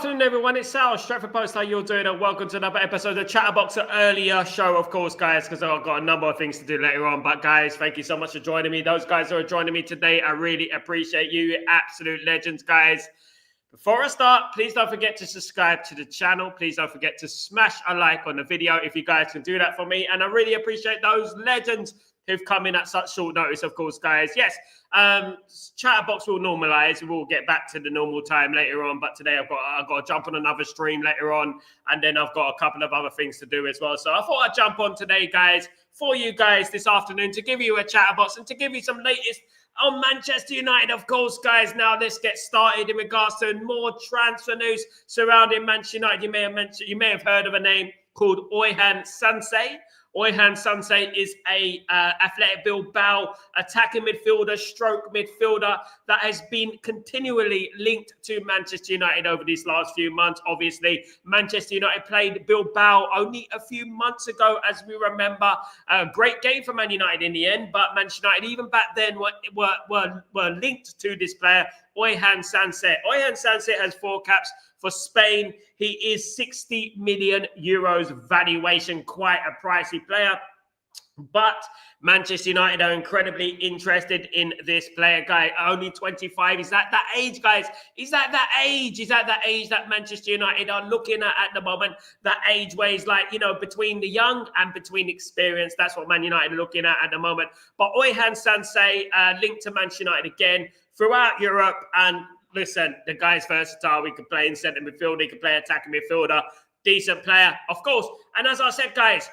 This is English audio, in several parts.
afternoon, everyone. It's Sal, Stretford Post. How you're doing? And welcome to another episode of Chatterboxer earlier show, of course, guys, because I've got a number of things to do later on. But, guys, thank you so much for joining me. Those guys who are joining me today, I really appreciate you. You're absolute legends, guys. Before I start, please don't forget to subscribe to the channel. Please don't forget to smash a like on the video if you guys can do that for me. And I really appreciate those legends who've come in at such short notice, of course, guys. Yes, Chatterbox will normalize. We'll get back to the normal time later on. But today I've got to jump on another stream later on. And then I've got a couple of other things to do as well. So I thought I'd jump on today, guys, for you guys this afternoon to give you a Chatterbox and to give you some latest on Manchester United, of course, guys. Now let's get started in regards to more transfer news surrounding Manchester United. You may have heard of a name called Oyhan Sansei. Oyhan Sansei is a Athletic Bilbao attacking midfielder, stroke midfielder that has been continually linked to Manchester United over these last few months. Obviously, Manchester United played Bilbao only a few months ago, as we remember. A great game for Man United in the end, but Manchester United, even back then, were linked to this player, Oyhan Sansei. Oyhan Sansei has 4 caps for Spain. He is 60 million euros valuation, quite a pricey player. But Manchester United are incredibly interested in this player, guy. Only 25. Is that age, guys? Is that age? Is that age that Manchester United are looking at the moment? That age where he's like, between the young and between experience. That's what Man United are looking at the moment. But Oyhan Sansei linked to Manchester United again throughout Europe. And listen, the guy's versatile. He can play in centre midfield. He can play attacking midfielder. Decent player, of course. And as I said, guys,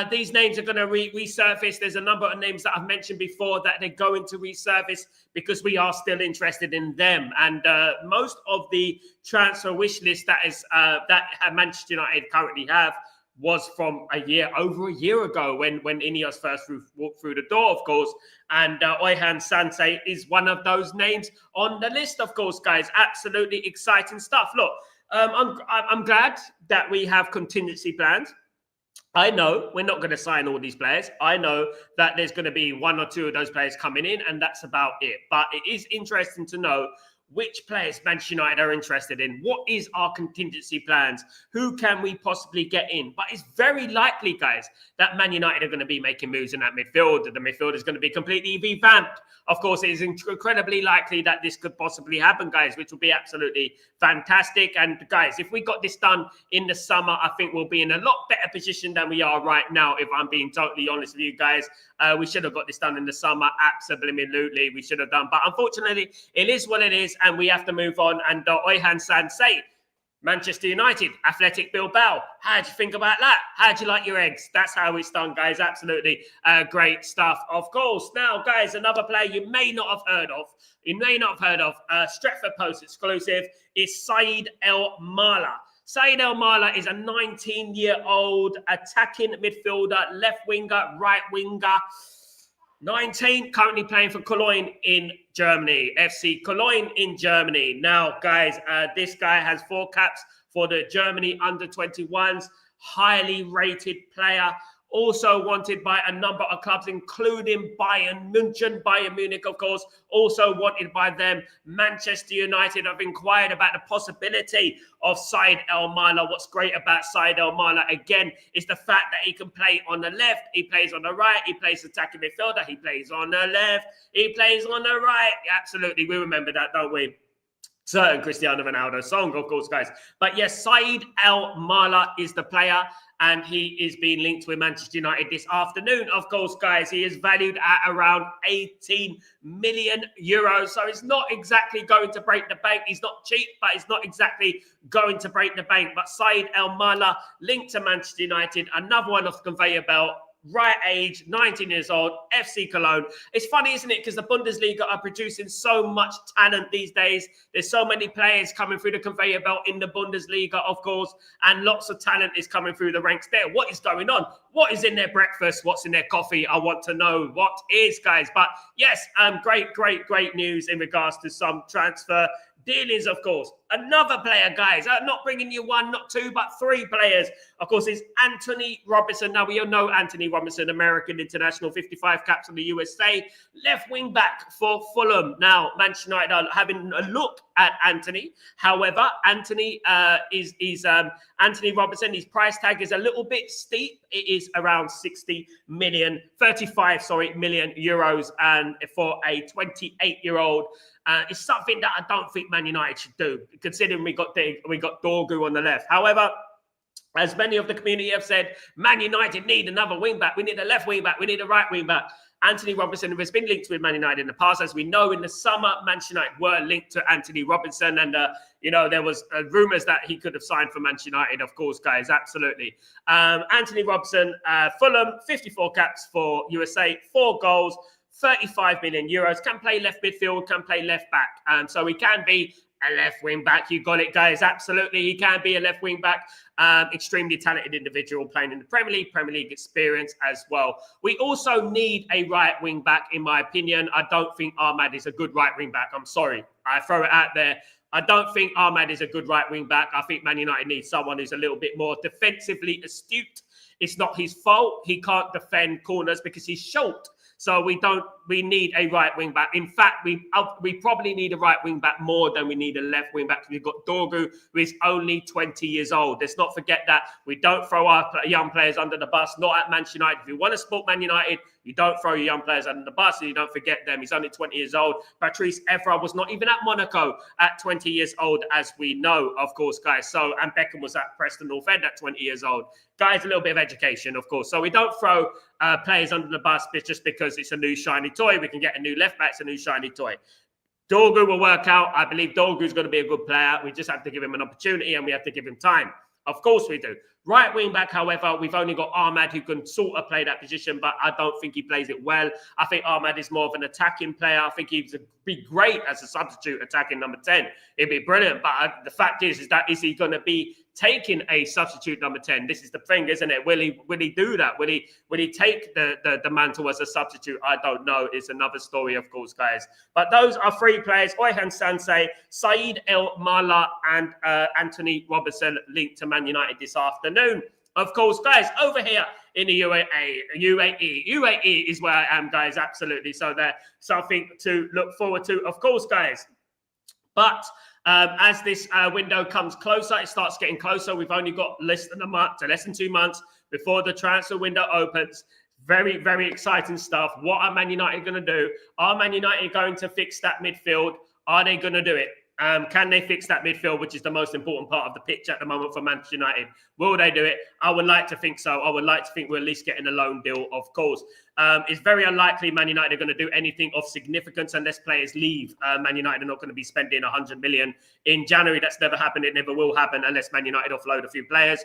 these names are going to resurface. There's a number of names that I've mentioned before that they're going to resurface because we are still interested in them. And most of the transfer wish list that Manchester United currently have was from over a year ago when Ineos first walked through the door, of course. And Oyhan Sansei is one of those names on the list, of course, guys. Absolutely exciting stuff. Look, I'm glad that we have contingency plans. I know we're not going to sign all these players. I know that there's going to be 1 or 2 of those players coming in, and that's about it. But it is interesting to know which players Manchester United are interested in. What is our contingency plans? Who can we possibly get in? But it's very likely, guys, that Man United are going to be making moves in that midfield. The midfield is going to be completely revamped. Of course, it is incredibly likely that this could possibly happen, guys, which would be absolutely fantastic. And, guys, if we got this done in the summer, I think we'll be in a lot better position than we are right now, if I'm being totally honest with you guys. We should have got this done in the summer. Absolutely, we should have done. But unfortunately, it is what it is, and we have to move on. And Oyhan Sansei, Manchester United, Athletic Bilbao. How do you think about that? How do you like your eggs? That's how it's done, guys. Absolutely great stuff, of course. Now, guys, another player you may not have heard of. Stretford Post exclusive is Said El Mala. Said El Mala is a 19-year-old attacking midfielder, left winger, right winger. 19, currently playing for Köln in Germany, FC Köln in Germany. Now, guys, this guy has 4 caps for the Germany under-21s, highly rated player. Also wanted by a number of clubs, including Bayern Munich, of course, also wanted by them. Manchester United have inquired about the possibility of Said El Mala. What's great about Said El Mala, again, is the fact that he can play on the left, he plays on the right, he plays attacking midfielder, he plays on the left, he plays on the right. Absolutely, we remember that, don't we? Certain Cristiano Ronaldo song, of course, guys. But yes, Said El Mala is the player, and he is being linked with Manchester United this afternoon. Of course, guys, he is valued at around 18 million euros. So it's not exactly going to break the bank. He's not cheap, but it's not exactly going to break the bank. But Said El Mala linked to Manchester United, another one off the conveyor belt. Right age, 19 years old, FC Cologne. It's funny, isn't it? Because the Bundesliga are producing so much talent these days. There's so many players coming through the conveyor belt in the Bundesliga, of course, and lots of talent is coming through the ranks there. What is going on? What is in their breakfast? What's in their coffee? I want to know what is, guys. But yes, great news in regards to some transfer dealings, of course. Another player, guys. Not bringing you one, not two, but three players. Of course, is Anthony Robinson. Now, we all know Anthony Robinson, American international, 55 caps in the USA. Left wing back for Fulham. Now, Manchester United are having a look at Anthony. However, Anthony Robinson, his price tag is a little bit steep. It is around 35 million euros, and for a 28-year-old. It's something that I don't think Man United should do, considering we got Dorgu on the left. However, as many of the community have said, Man United need another wing back. We need a left wing back. We need a right wing back. Anthony Robinson has been linked with Man United in the past. As we know, in the summer, Manchester United were linked to Anthony Robinson. And, there was rumours that he could have signed for Manchester United, of course, guys. Absolutely. Anthony Robinson, Fulham, 54 caps for USA, 4 goals. 35 million euros, can play left midfield, can play left back. So he can be a left wing back. You got it, guys. Absolutely. He can be a left wing back. Extremely talented individual playing in the Premier League experience as well. We also need a right wing back, in my opinion. I don't think Ahmad is a good right wing back. I'm sorry. I throw it out there. I don't think Ahmad is a good right wing back. I think Man United needs someone who's a little bit more defensively astute. It's not his fault. He can't defend corners because he's short. So we need a right wing back. In fact, we probably need a right wing back more than we need a left wing back. We've got Dorgu, who is only 20 years old. Let's not forget that. We don't throw our young players under the bus, not at Manchester United. If you want to support Man United, you don't throw your young players under the bus, and you don't forget them. He's only 20 years old. Patrice Evra was not even at Monaco at 20 years old, as we know, of course, guys. So, and Beckham was at Preston North End at 20 years old. Guys, a little bit of education, of course. So we don't throw players under the bus just because it's a new shiny toy. We can get a new left back, it's a new shiny toy. Dorgu will work out. I believe Dorgu's going to be a good player. We just have to give him an opportunity, and we have to give him time. Of course we do. Right wing back, however, we've only got Ahmad, who can sort of play that position, but I don't think he plays it well. I think Ahmad is more of an attacking player. I think he'd be great as a substitute attacking number 10. It'd be brilliant. But the fact is is he going to be taking a substitute number 10? This is the thing, isn't it? Will he do that? Will he take the mantle as a substitute? I don't know. It's another story, of course, guys. But those are 3 players: Oyhan Sansei, Saeed El Mala, and Anthony Robinson, linked to Man United this afternoon. Of course, guys, over here in the UAE is where I am, guys. Absolutely. So there's something to look forward to, of course, guys. But as this window comes closer, it starts getting closer. We've only got less than 2 months before the transfer window opens. Very, very exciting stuff. What are Man United going to do? Are Man United going to fix that midfield? Are they going to do it? Can they fix that midfield, which is the most important part of the pitch at the moment for Manchester United? Will they do it? I would like to think so. I would like to think we're at least getting a loan deal, of course. It's very unlikely Man United are going to do anything of significance unless players leave. Man United are not going to be spending 100 million in January. That's never happened. It never will happen unless Man United offload a few players,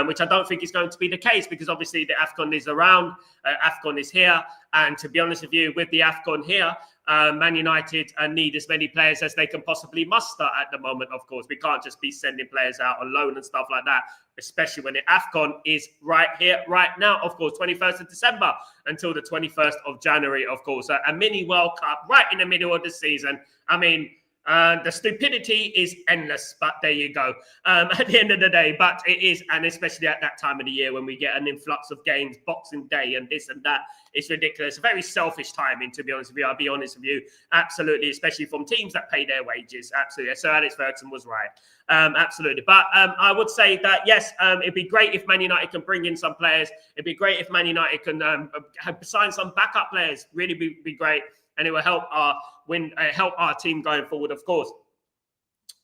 which I don't think is going to be the case, because obviously the AFCON is around. AFCON is here. And to be honest with you, with the AFCON here, Man United need as many players as they can possibly muster at the moment, of course. We can't just be sending players out on loan and stuff like that, especially when the AFCON is right here, right now, of course, 21st of December until the 21st of January, of course. A mini World Cup right in the middle of the season. I mean, the stupidity is endless, but there you go. At the end of the day, but it is, and especially at that time of the year when we get an influx of games, Boxing Day and this and that, it's ridiculous. A very selfish timing, to be honest with you. I'll be honest with you. Absolutely, especially from teams that pay their wages. Absolutely. So Alex Ferguson was right. Absolutely. But I would say that, yes, it'd be great if Man United can bring in some players. It'd be great if Man United can sign some backup players. Really be great. And it will help our team going forward, of course.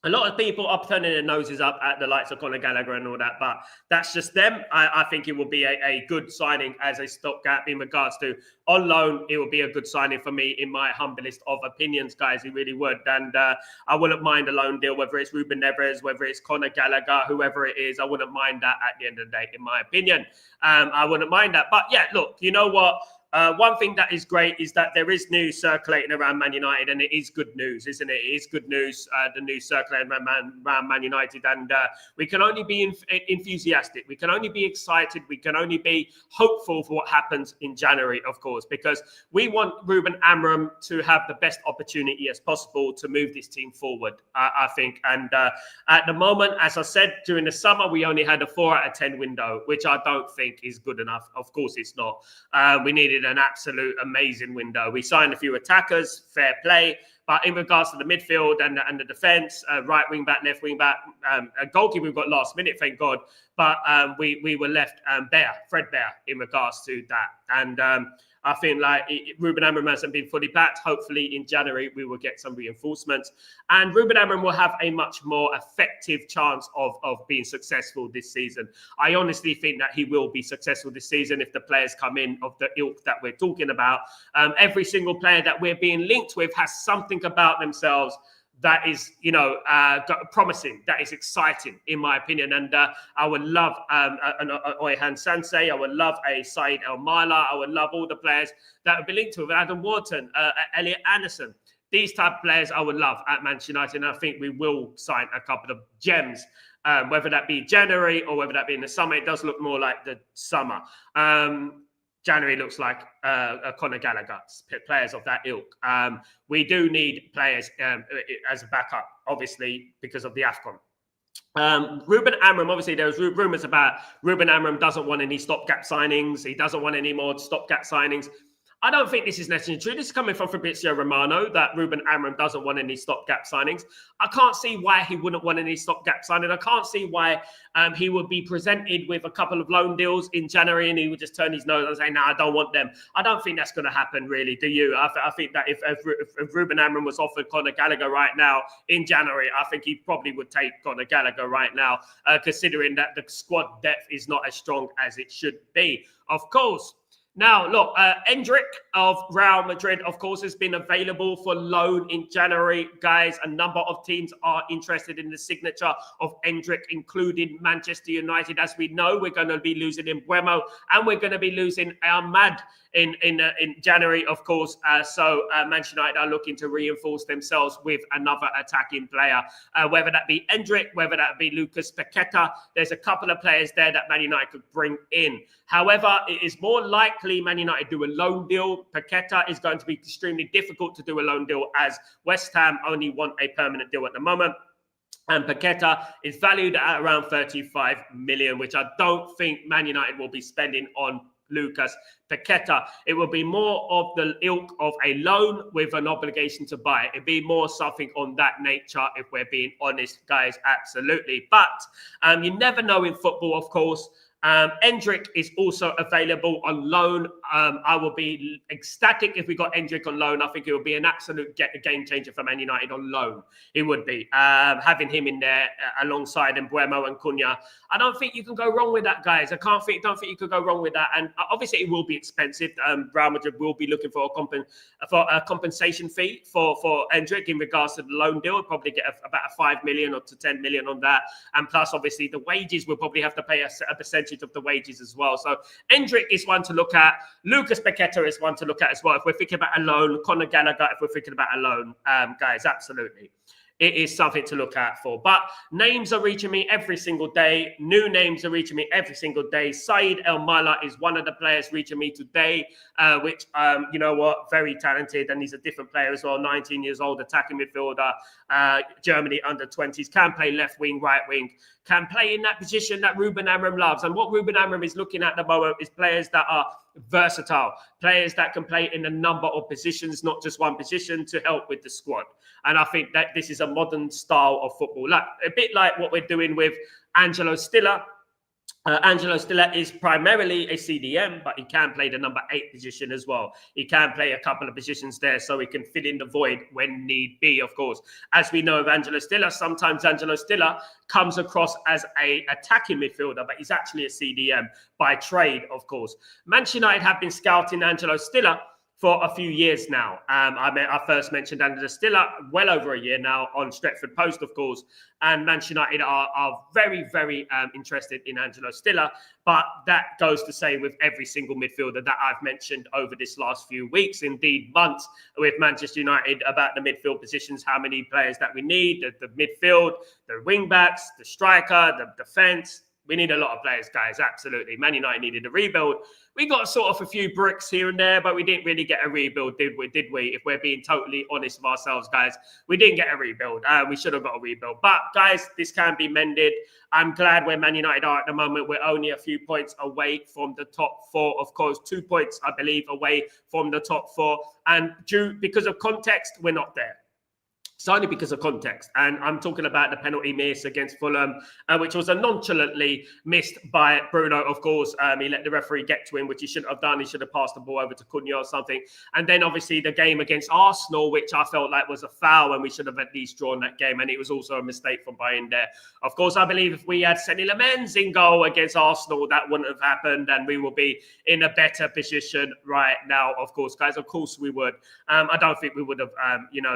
A lot of people are turning their noses up at the likes of Conor Gallagher and all that, but that's just them. I think it will be a good signing as a stopgap in regards to on loan. It will be a good signing for me, in my humblest of opinions, guys. It really would. And I wouldn't mind a loan deal, whether it's Ruben Neves, whether it's Conor Gallagher, whoever it is. I wouldn't mind that at the end of the day, in my opinion. I wouldn't mind that. But yeah, look, you know what? one thing that is great is that there is news circulating around Man United, and it is good news, isn't it? It is good news, the news circulating around Man United, and we can only be enthusiastic. We can only be excited. We can only be hopeful for what happens in January, of course, because we want Ruben Amorim to have the best opportunity as possible to move this team forward, I think. And at the moment, as I said, during the summer, we only had a 4 out of 10 window, which I don't think is good enough. Of course, it's not. We needed an absolute amazing window. We signed a few attackers, fair play. But in regards to the midfield and the defence, right wing back, left wing back, a goalkeeper we've got last minute, thank God. But we were left threadbare in regards to that. And I think Ruben Amorim hasn't been fully backed. Hopefully in January we will get some reinforcements, and Ruben Amorim will have a much more effective chance of being successful this season. I honestly think that he will be successful this season if the players come in of the ilk that we're talking about. Every single player that we're being linked with has something about themselves that is, promising, that is exciting, in my opinion. And I would love an Oyhan Sansei. I would love a Said El Mala. I would love all the players that would be linked to Adam Wharton, Elliot Anderson. These type of players I would love at Manchester United. And I think we will sign a couple of gems, whether that be January or whether that be in the summer. It does look more like the summer. January looks like Conor Gallagher, players of that ilk. We do need players as a backup, obviously, because of the AFCON. Ruben Amorim, obviously, there was rumours about Ruben Amorim doesn't want any stopgap signings. He doesn't want any more stopgap signings. I don't think this is necessarily true. This is coming from Fabrizio Romano, that Ruben Amorim doesn't want any stopgap signings. I can't see why he wouldn't want any stopgap signings. I can't see why he would be presented with a couple of loan deals in January and he would just turn his nose and say, no, I don't want them. I don't think that's going to happen, really, do you? I think that if Ruben Amorim was offered Conor Gallagher right now in January, I think he probably would take Conor Gallagher right now, considering that the squad depth is not as strong as it should be. Of course. Now, look, Endrick of Real Madrid, of course, has been available for loan in January. Guys, a number of teams are interested in the signature of Endrick, including Manchester United. As we know, we're going to be losing Mbeumo and we're going to be losing Ahmad in January, of course. So Manchester United are looking to reinforce themselves with another attacking player, whether that be Endrick, whether that be Lucas Paqueta. There's a couple of players there that Man United could bring in. However, it is more likely Man United do a loan deal. Paqueta is going to be extremely difficult to do a loan deal, as West Ham only want a permanent deal at the moment. And Paqueta is valued at around 35 million, which I don't think Man United will be spending on Lucas Paqueta. It will be more of the ilk of a loan with an obligation to buy. It'd be more something on that nature, if we're being honest, guys. Absolutely. But you never know in football, of course. Endrick is also available on loan. I will be ecstatic if we got Endrick on loan. I think it would be an absolute game changer for Man United on loan. It would be having him in there alongside Mbeumo and Cunha. I don't think you can go wrong with that, guys. Don't think you could go wrong with that. And obviously, it will be expensive. Real Madrid will be looking for a compensation fee for Endrick in regards to the loan deal. We'll probably get about a 5 million or to 10 million on that. And plus, obviously, the wages will probably have to pay a percentage of the wages as well. So Endrick is one to look at. Lucas Paqueta is one to look at as well. If we're thinking about a loan, Conor Gallagher, if we're thinking about a loan, guys, absolutely. It is something to look out for. But names are reaching me every single day. New names are reaching me every single day. Said El Mala is one of the players reaching me today, which, you know what, very talented. And he's a different player as well, 19 years old, attacking midfielder, Germany under 20s, can play left wing, right wing, can play in that position that Ruben Amorim loves. And what Ruben Amorim is looking at the moment is players that are versatile, players that can play in a number of positions, not just one position, to help with the squad. And I think that this is a modern style of football, like a bit like what we're doing with Angelo Stiller. Angelo Stiller is primarily a CDM, but he can play the number 8 position as well. He can play a couple of positions there, so he can fill in the void when need be, of course. As we know of Angelo Stiller, sometimes Angelo Stiller comes across as an attacking midfielder, but he's actually a CDM by trade, of course. Manchester United have been scouting Angelo Stiller for a few years now. I first mentioned Angelo Stiller well over a year now on Stretford Post, of course, and Manchester United are very, very interested in Angelo Stiller. But that goes to say with every single midfielder that I've mentioned over this last few weeks, indeed months, with Manchester United about the midfield positions, how many players that we need, the midfield, the wing backs, the striker, the defence. We need a lot of players, guys, absolutely. Man United needed a rebuild. We got sort of a few bricks here and there, but we didn't really get a rebuild, did we? If we're being totally honest with ourselves, guys, we didn't get a rebuild. We should have got a rebuild. But, guys, this can be mended. I'm glad where Man United are at the moment. We're only a few points away from the top four. Of course, 2 points, I believe, away from the top four. And because of context, we're not there. It's only because of context. And I'm talking about the penalty miss against Fulham, which was a nonchalantly missed by Bruno, of course. He let the referee get to him, which he shouldn't have done. He should have passed the ball over to Cunha or something. And then, obviously, the game against Arsenal, which I felt like was a foul, and we should have at least drawn that game. And it was also a mistake from Bayern. Of course, I believe if we had Senny Lamens in goal against Arsenal, that wouldn't have happened, and we will be in a better position right now, of course, guys. Of course we would. I don't think we would have,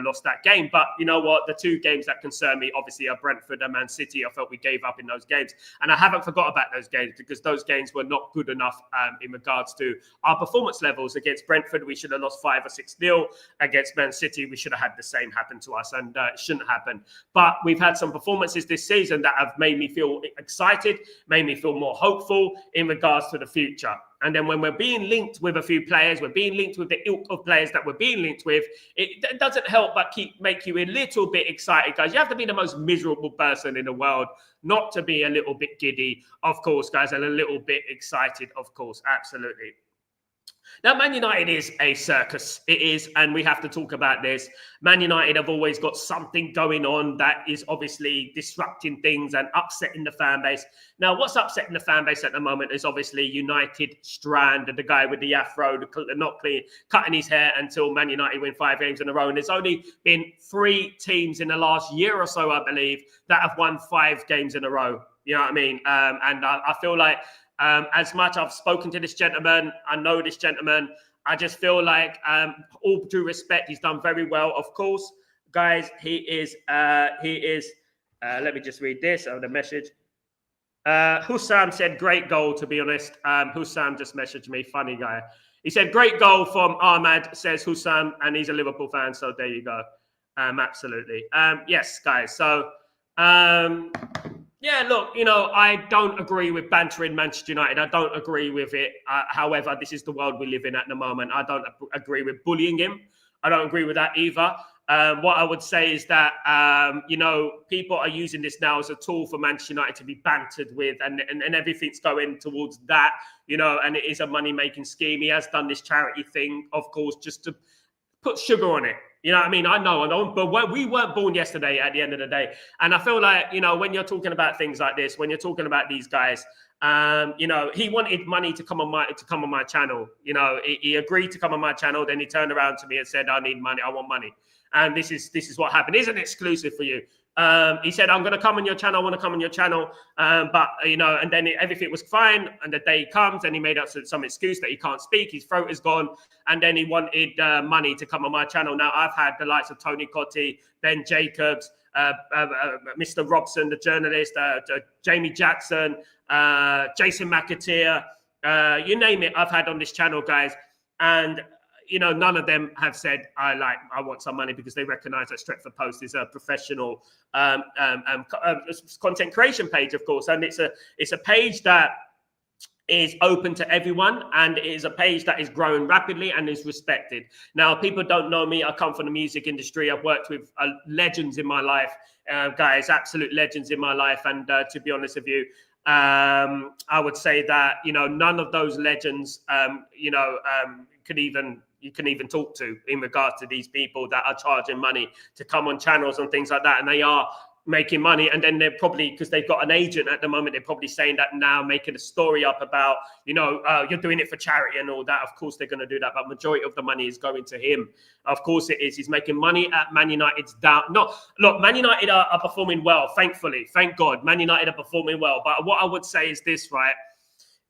lost that game. But you know what? The two games that concern me, obviously, are Brentford and Man City. I felt we gave up in those games. And I haven't forgot about those games because those games were not good enough in regards to our performance levels. Against Brentford, we should have lost 5 or 6-0. Against Man City, we should have had the same happen to us, and it shouldn't happen. But we've had some performances this season that have made me feel excited, made me feel more hopeful in regards to the future. And then when we're being linked with a few players, we're being linked with the ilk of players that we're being linked with, it doesn't help but make you a little bit excited, guys. You have to be the most miserable person in the world not to be a little bit giddy, of course, guys, and a little bit excited, of course, absolutely. Now, Man United is a circus. It is, and we have to talk about this. Man United have always got something going on that is obviously disrupting things and upsetting the fan base. Now, what's upsetting the fan base at the moment is obviously United Strand, the guy with the afro, not clean, cutting his hair until Man United win 5 games in a row. And there's only been 3 teams in the last year or so, I believe, that have won 5 games in a row. You know what I mean? And I feel like as much I've spoken to this gentleman, I know this gentleman, I just feel like, all due respect, he's done very well. Of course, guys, he is, let me just read this, the message. Hussam said, great goal, to be honest. Hussam just messaged me, funny guy. He said, great goal from Ahmad, says Hussam, and he's a Liverpool fan, so there you go. Absolutely. Yes, guys, so... yeah, look, I don't agree with bantering Manchester United. I don't agree with it. However, this is the world we live in at the moment. I don't agree with bullying him. I don't agree with that either. What I would say is that, people are using this now as a tool for Manchester United to be bantered with, and everything's going towards that, and it is a money-making scheme. He has done this charity thing, of course, just to put sugar on it. You know what I mean? I know, but we weren't born yesterday at the end of the day. And I feel like, when you're talking about things like this, when you're talking about these guys, he wanted money to come on my channel. He agreed to come on my channel. Then he turned around to me and said, I need money. I want money. And this is what happened. It's an exclusive for you. He said, I'm going to come on your channel. I want to come on your channel. But, and then everything was fine. And the day comes and he made up some excuse that he can't speak. His throat is gone. And then he wanted money to come on my channel. Now, I've had the likes of Tony Cotti, Ben Jacobs, Mr. Robson, the journalist, Jamie Jackson, Jason McAteer, you name it, I've had on this channel, guys. And none of them have said, I want some money, because they recognize that Stretford Post is a professional content creation page, of course. And it's a page that is open to everyone, and it is a page that is growing rapidly and is respected. Now, people don't know me. I come from the music industry. I've worked with legends in my life, guys, absolute legends in my life. And to be honest with you, I would say that, none of those legends, you can even talk to in regards to these people that are charging money to come on channels and things like that. And they are making money. And then they're probably, because they've got an agent at the moment, they're probably saying that now, making a story up about, you're doing it for charity and all that. Of course, they're going to do that. But majority of the money is going to him. Of course it is. He's making money at Man United's down. No, look, Man United are performing well, thankfully. Thank God. Man United are performing well. But what I would say is this, right,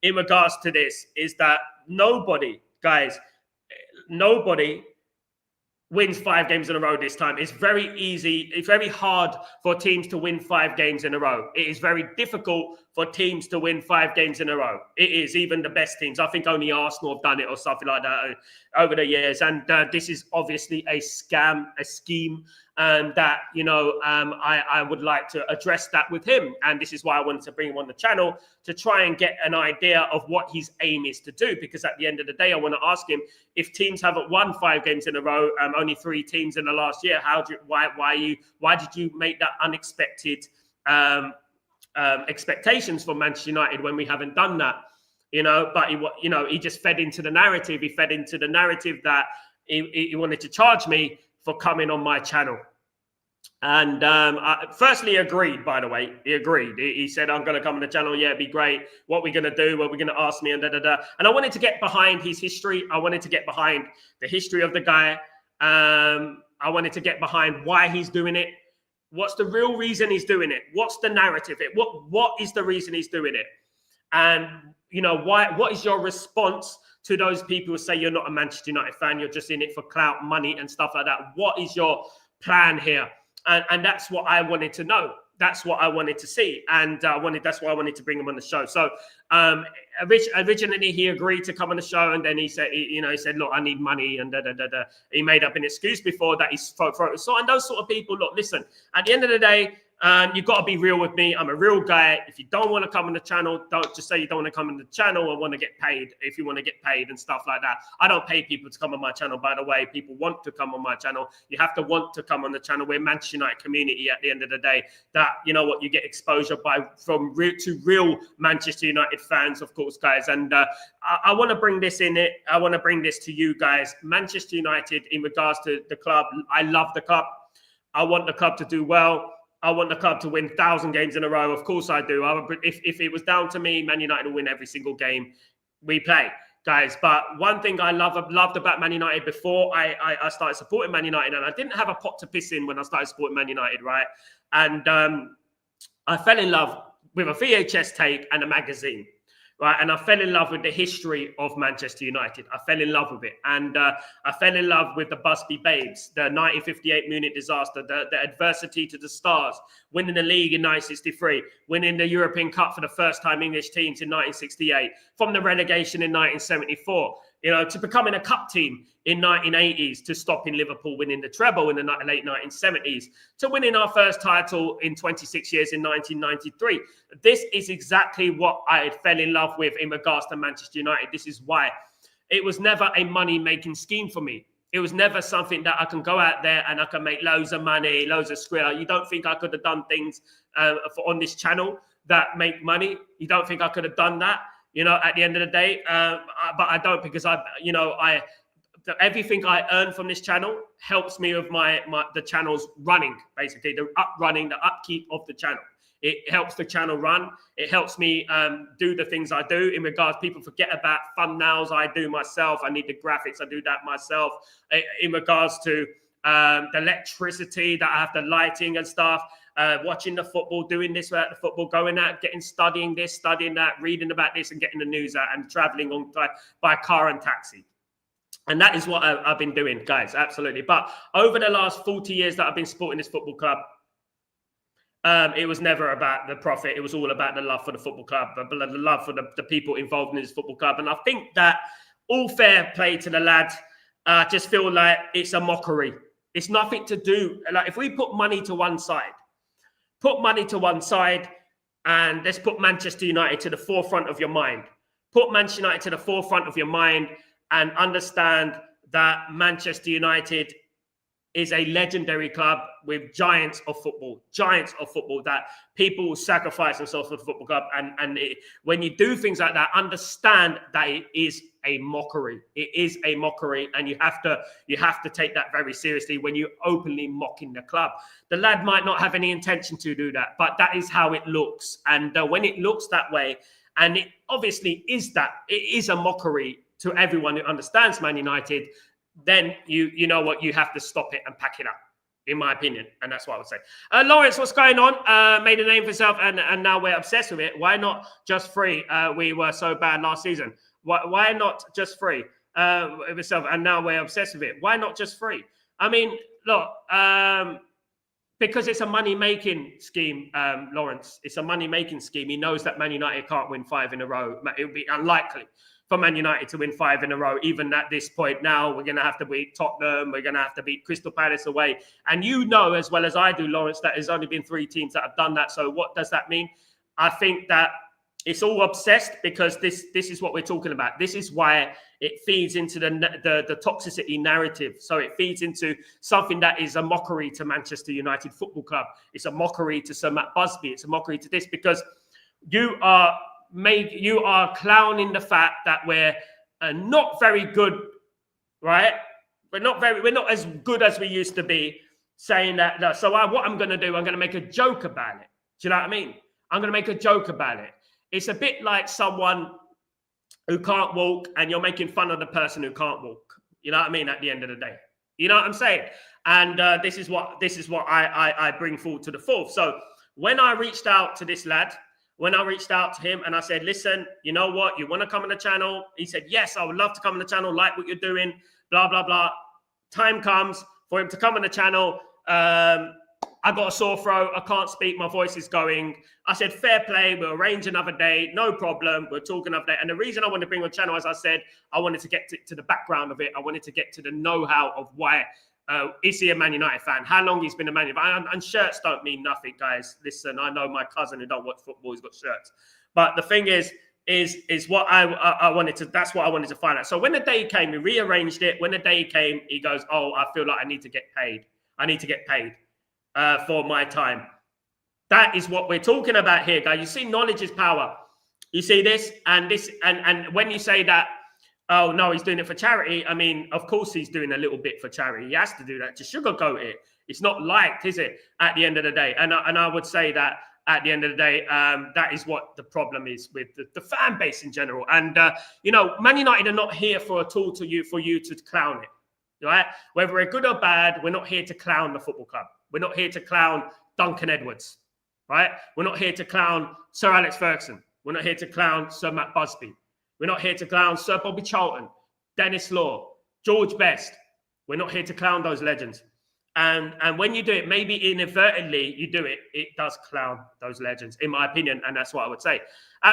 in regards to this, is that nobody, guys, nobody wins 5 games in a row this time. It's very easy. It's very hard for teams to win 5 games in a row. It is very difficult for teams to win 5 games in a row. It is, even the best teams. I think only Arsenal have done it or something like that over the years. And this is obviously a scam, a scheme. And that, I would like to address that with him. And this is why I wanted to bring him on the channel, to try and get an idea of what his aim is to do. Because at the end of the day, I want to ask him, if teams haven't won 5 games in a row, only 3 teams in the last year, why did you make that unexpected expectations for Manchester United when we haven't done that? But he just fed into the narrative. He fed into the narrative that he wanted to charge me for coming on my channel. And firstly, he agreed, by the way. He agreed. He said, I'm going to come on the channel. Yeah, it'd be great. What are we going to do? What are we going to ask me? And da-da-da. And I wanted to get behind his history. I wanted to get behind the history of the guy. I wanted to get behind why he's doing it. What's the real reason he's doing it? What's the narrative? What is the reason he's doing it? And, what is your response to those people who say you're not a Manchester United fan, you're just in it for clout, money and stuff like that? What is your plan here? And that's what I wanted to know. That's what I wanted to see. And that's why I wanted to bring him on the show. So originally he agreed to come on the show, and then he said, he said, look, I need money, and da-da-da-da. He made up an excuse before that he's so and those sort of people, look, listen, at the end of the day, you've got to be real with me. I'm a real guy. If you don't want to come on the channel, don't just say you don't want to come on the channel or want to get paid if you want to get paid and stuff like that. I don't pay people to come on my channel, by the way. People want to come on my channel. You have to want to come on the channel. We're Manchester United community at the end of the day. That, you get exposure from real Manchester United fans, of course, guys. And I want to bring this in it. I want to bring this to you guys. Manchester United, in regards to the club, I love the club. I want the club to do well. I want the club to win 1,000 games in a row. Of course I do. If it was down to me, Man United will win every single game we play, guys. But one thing I loved about Man United before I started supporting Man United, and I didn't have a pot to piss in when I started supporting Man United, right? And I fell in love with a VHS tape and a magazine. Right, and I fell in love with the history of Manchester United. I fell in love with it. And I fell in love with the Busby Babes, the 1958 Munich disaster, the adversity to the stars, winning the league in 1963, winning the European Cup for the first time English teams in 1968, from the relegation in 1974, to becoming a cup team in 1980s, to stopping Liverpool winning the treble in the late 1970s, to winning our first title in 26 years in 1993. This is exactly what I fell in love with in regards to Manchester United. This is why. It was never a money-making scheme for me. It was never something that I can go out there and I can make loads of money, loads of skrilla. You don't think I could have done things on this channel that make money? You don't think I could have done that? At the end of the day, but I don't, because everything I earn from this channel helps me with the channel's running, basically the upkeep of the channel. It helps the channel run. It helps me do the things I do. In regards, people forget about thumbnails, I do myself. I need the graphics, I do that myself. In regards to the electricity that I have, the lighting and stuff. Watching the football, doing this without the football, going out, studying this, studying that, reading about this and getting the news out, and traveling by car and taxi. And that is what I've been doing, guys, absolutely. But over the last 40 years that I've been supporting this football club, it was never about the profit. It was all about the love for the football club, the love for the people involved in this football club. And I think that, all fair play to the lad, I just feel like it's a mockery. It's nothing to do. Like, if we put money to one side, and let's put Manchester United to the forefront of your mind. Put Manchester United to the forefront of your mind and understand that Manchester United is a legendary club with giants of football, that people will sacrifice themselves for the football club. And when you do things like that, understand that it is a mockery. It is a mockery, and you have to take that very seriously when you're openly mocking the club. The lad might not have any intention to do that, but that is how it looks. And when it looks that way, and it obviously is that, it is a mockery to everyone who understands Man United, then you know what, you have to stop it and pack it up, in my opinion. And that's what I would say. Lawrence, what's going on? Made a name for himself, and now we're obsessed with it. Why not just free? We were so bad last season. Why not just free? itself, and now we're obsessed with it. Why not just 3? I mean, look, because it's a money-making scheme, Lawrence. It's a money-making scheme. He knows that Man United can't win 5 in a row. It would be unlikely for Man United to win 5 in a row. Even at this point now, we're going to have to beat Tottenham. We're going to have to beat Crystal Palace away. And you know as well as I do, Lawrence, that there's only been 3 teams that have done that. So what does that mean? I think that it's all obsessed because this is what we're talking about. This is why it feeds into the toxicity narrative. So it feeds into something that is a mockery to Manchester United Football Club. It's a mockery to Sir Matt Busby. It's a mockery to this because you are clowning the fact that we're not very good, right? We're not as good as we used to be. Saying that, no. So what I'm going to do, I'm going to make a joke about it. Do you know what I mean? I'm going to make a joke about it. It's a bit like someone who can't walk and you're making fun of the person who can't walk. You know what I mean? At the end of the day, you know what I'm saying? And this is what I bring forward to the fore. So when I reached out to this lad, when I reached out to him and I said, listen, you know what? You want to come on the channel? He said, yes, I would love to come on the channel. Like what you're doing, blah, blah, blah. Time comes for him to come on the channel. I got a sore throat. I can't speak. My voice is going. I said, fair play. We'll arrange another day. No problem. We'll talk another day. And the reason I wanted to bring on the channel, as I said, I wanted to get to the background of it. I wanted to get to the know-how of why. Is he a Man United fan? How long he's been a Man United fan? And shirts don't mean nothing, guys. Listen, I know my cousin who don't watch football, he's got shirts. But the thing is what I wanted to, that's what I wanted to find out. So when the day came, we rearranged it. When the day came, he goes, oh, I feel like I need to get paid. I need to get paid. For my time. That is what we're talking about here, guys. You see, knowledge is power. You see this and when you say that, oh no, he's doing it for charity. I mean, of course he's doing a little bit for charity. He has to do that to sugarcoat it. It's not liked, is it? At the end of the day, and I would say that at the end of the day, that is what the problem is with the fan base in general. And you know, Man United are not here for a tool for you to clown it, right? Whether we're good or bad, we're not here to clown the football club. We're not here to clown Duncan Edwards, right? We're not here to clown Sir Alex Ferguson. We're not here to clown Sir Matt Busby. We're not here to clown Sir Bobby Charlton, Dennis Law, George Best. We're not here to clown those legends. And when you do it, maybe inadvertently you do it, it does clown those legends, in my opinion, and that's what I would say.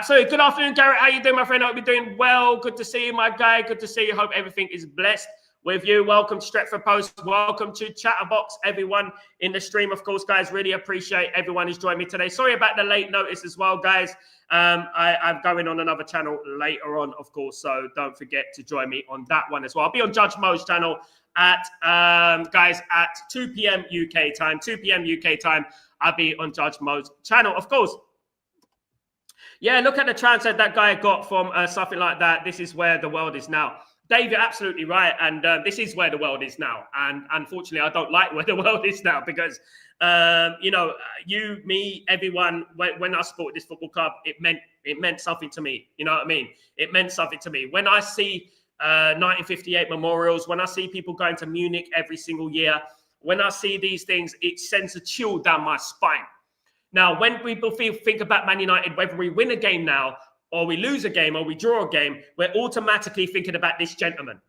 So good afternoon, Garrett. How you doing, my friend? I hope you're doing well. Good to see you, my guy. Good to see you. Hope everything is blessed with you. Welcome to Stretford Post. Welcome to Chatterbox, everyone in the stream. Of course, guys, really appreciate everyone who's joined me today. Sorry about the late notice as well, guys. I'm going on another channel later on, of course, so don't forget to join me on that one as well. I'll be on Judge Mo's channel at 2 p.m. UK time. 2 p.m. UK time, I'll be on Judge Mo's channel, of course. Yeah, look at the transfer that guy got from something like that. This is where the world is now. Dave, you're absolutely right. And this is where the world is now. And unfortunately, I don't like where the world is now because, you know, you, me, everyone, when I supported this football club, it meant something to me. You know what I mean? It meant something to me. When I see 1958 memorials, when I see people going to Munich every single year, when I see these things, it sends a chill down my spine. Now, when people think about Man United, whether we win a game now, or we lose a game, or we draw a game, we're automatically thinking about this gentleman,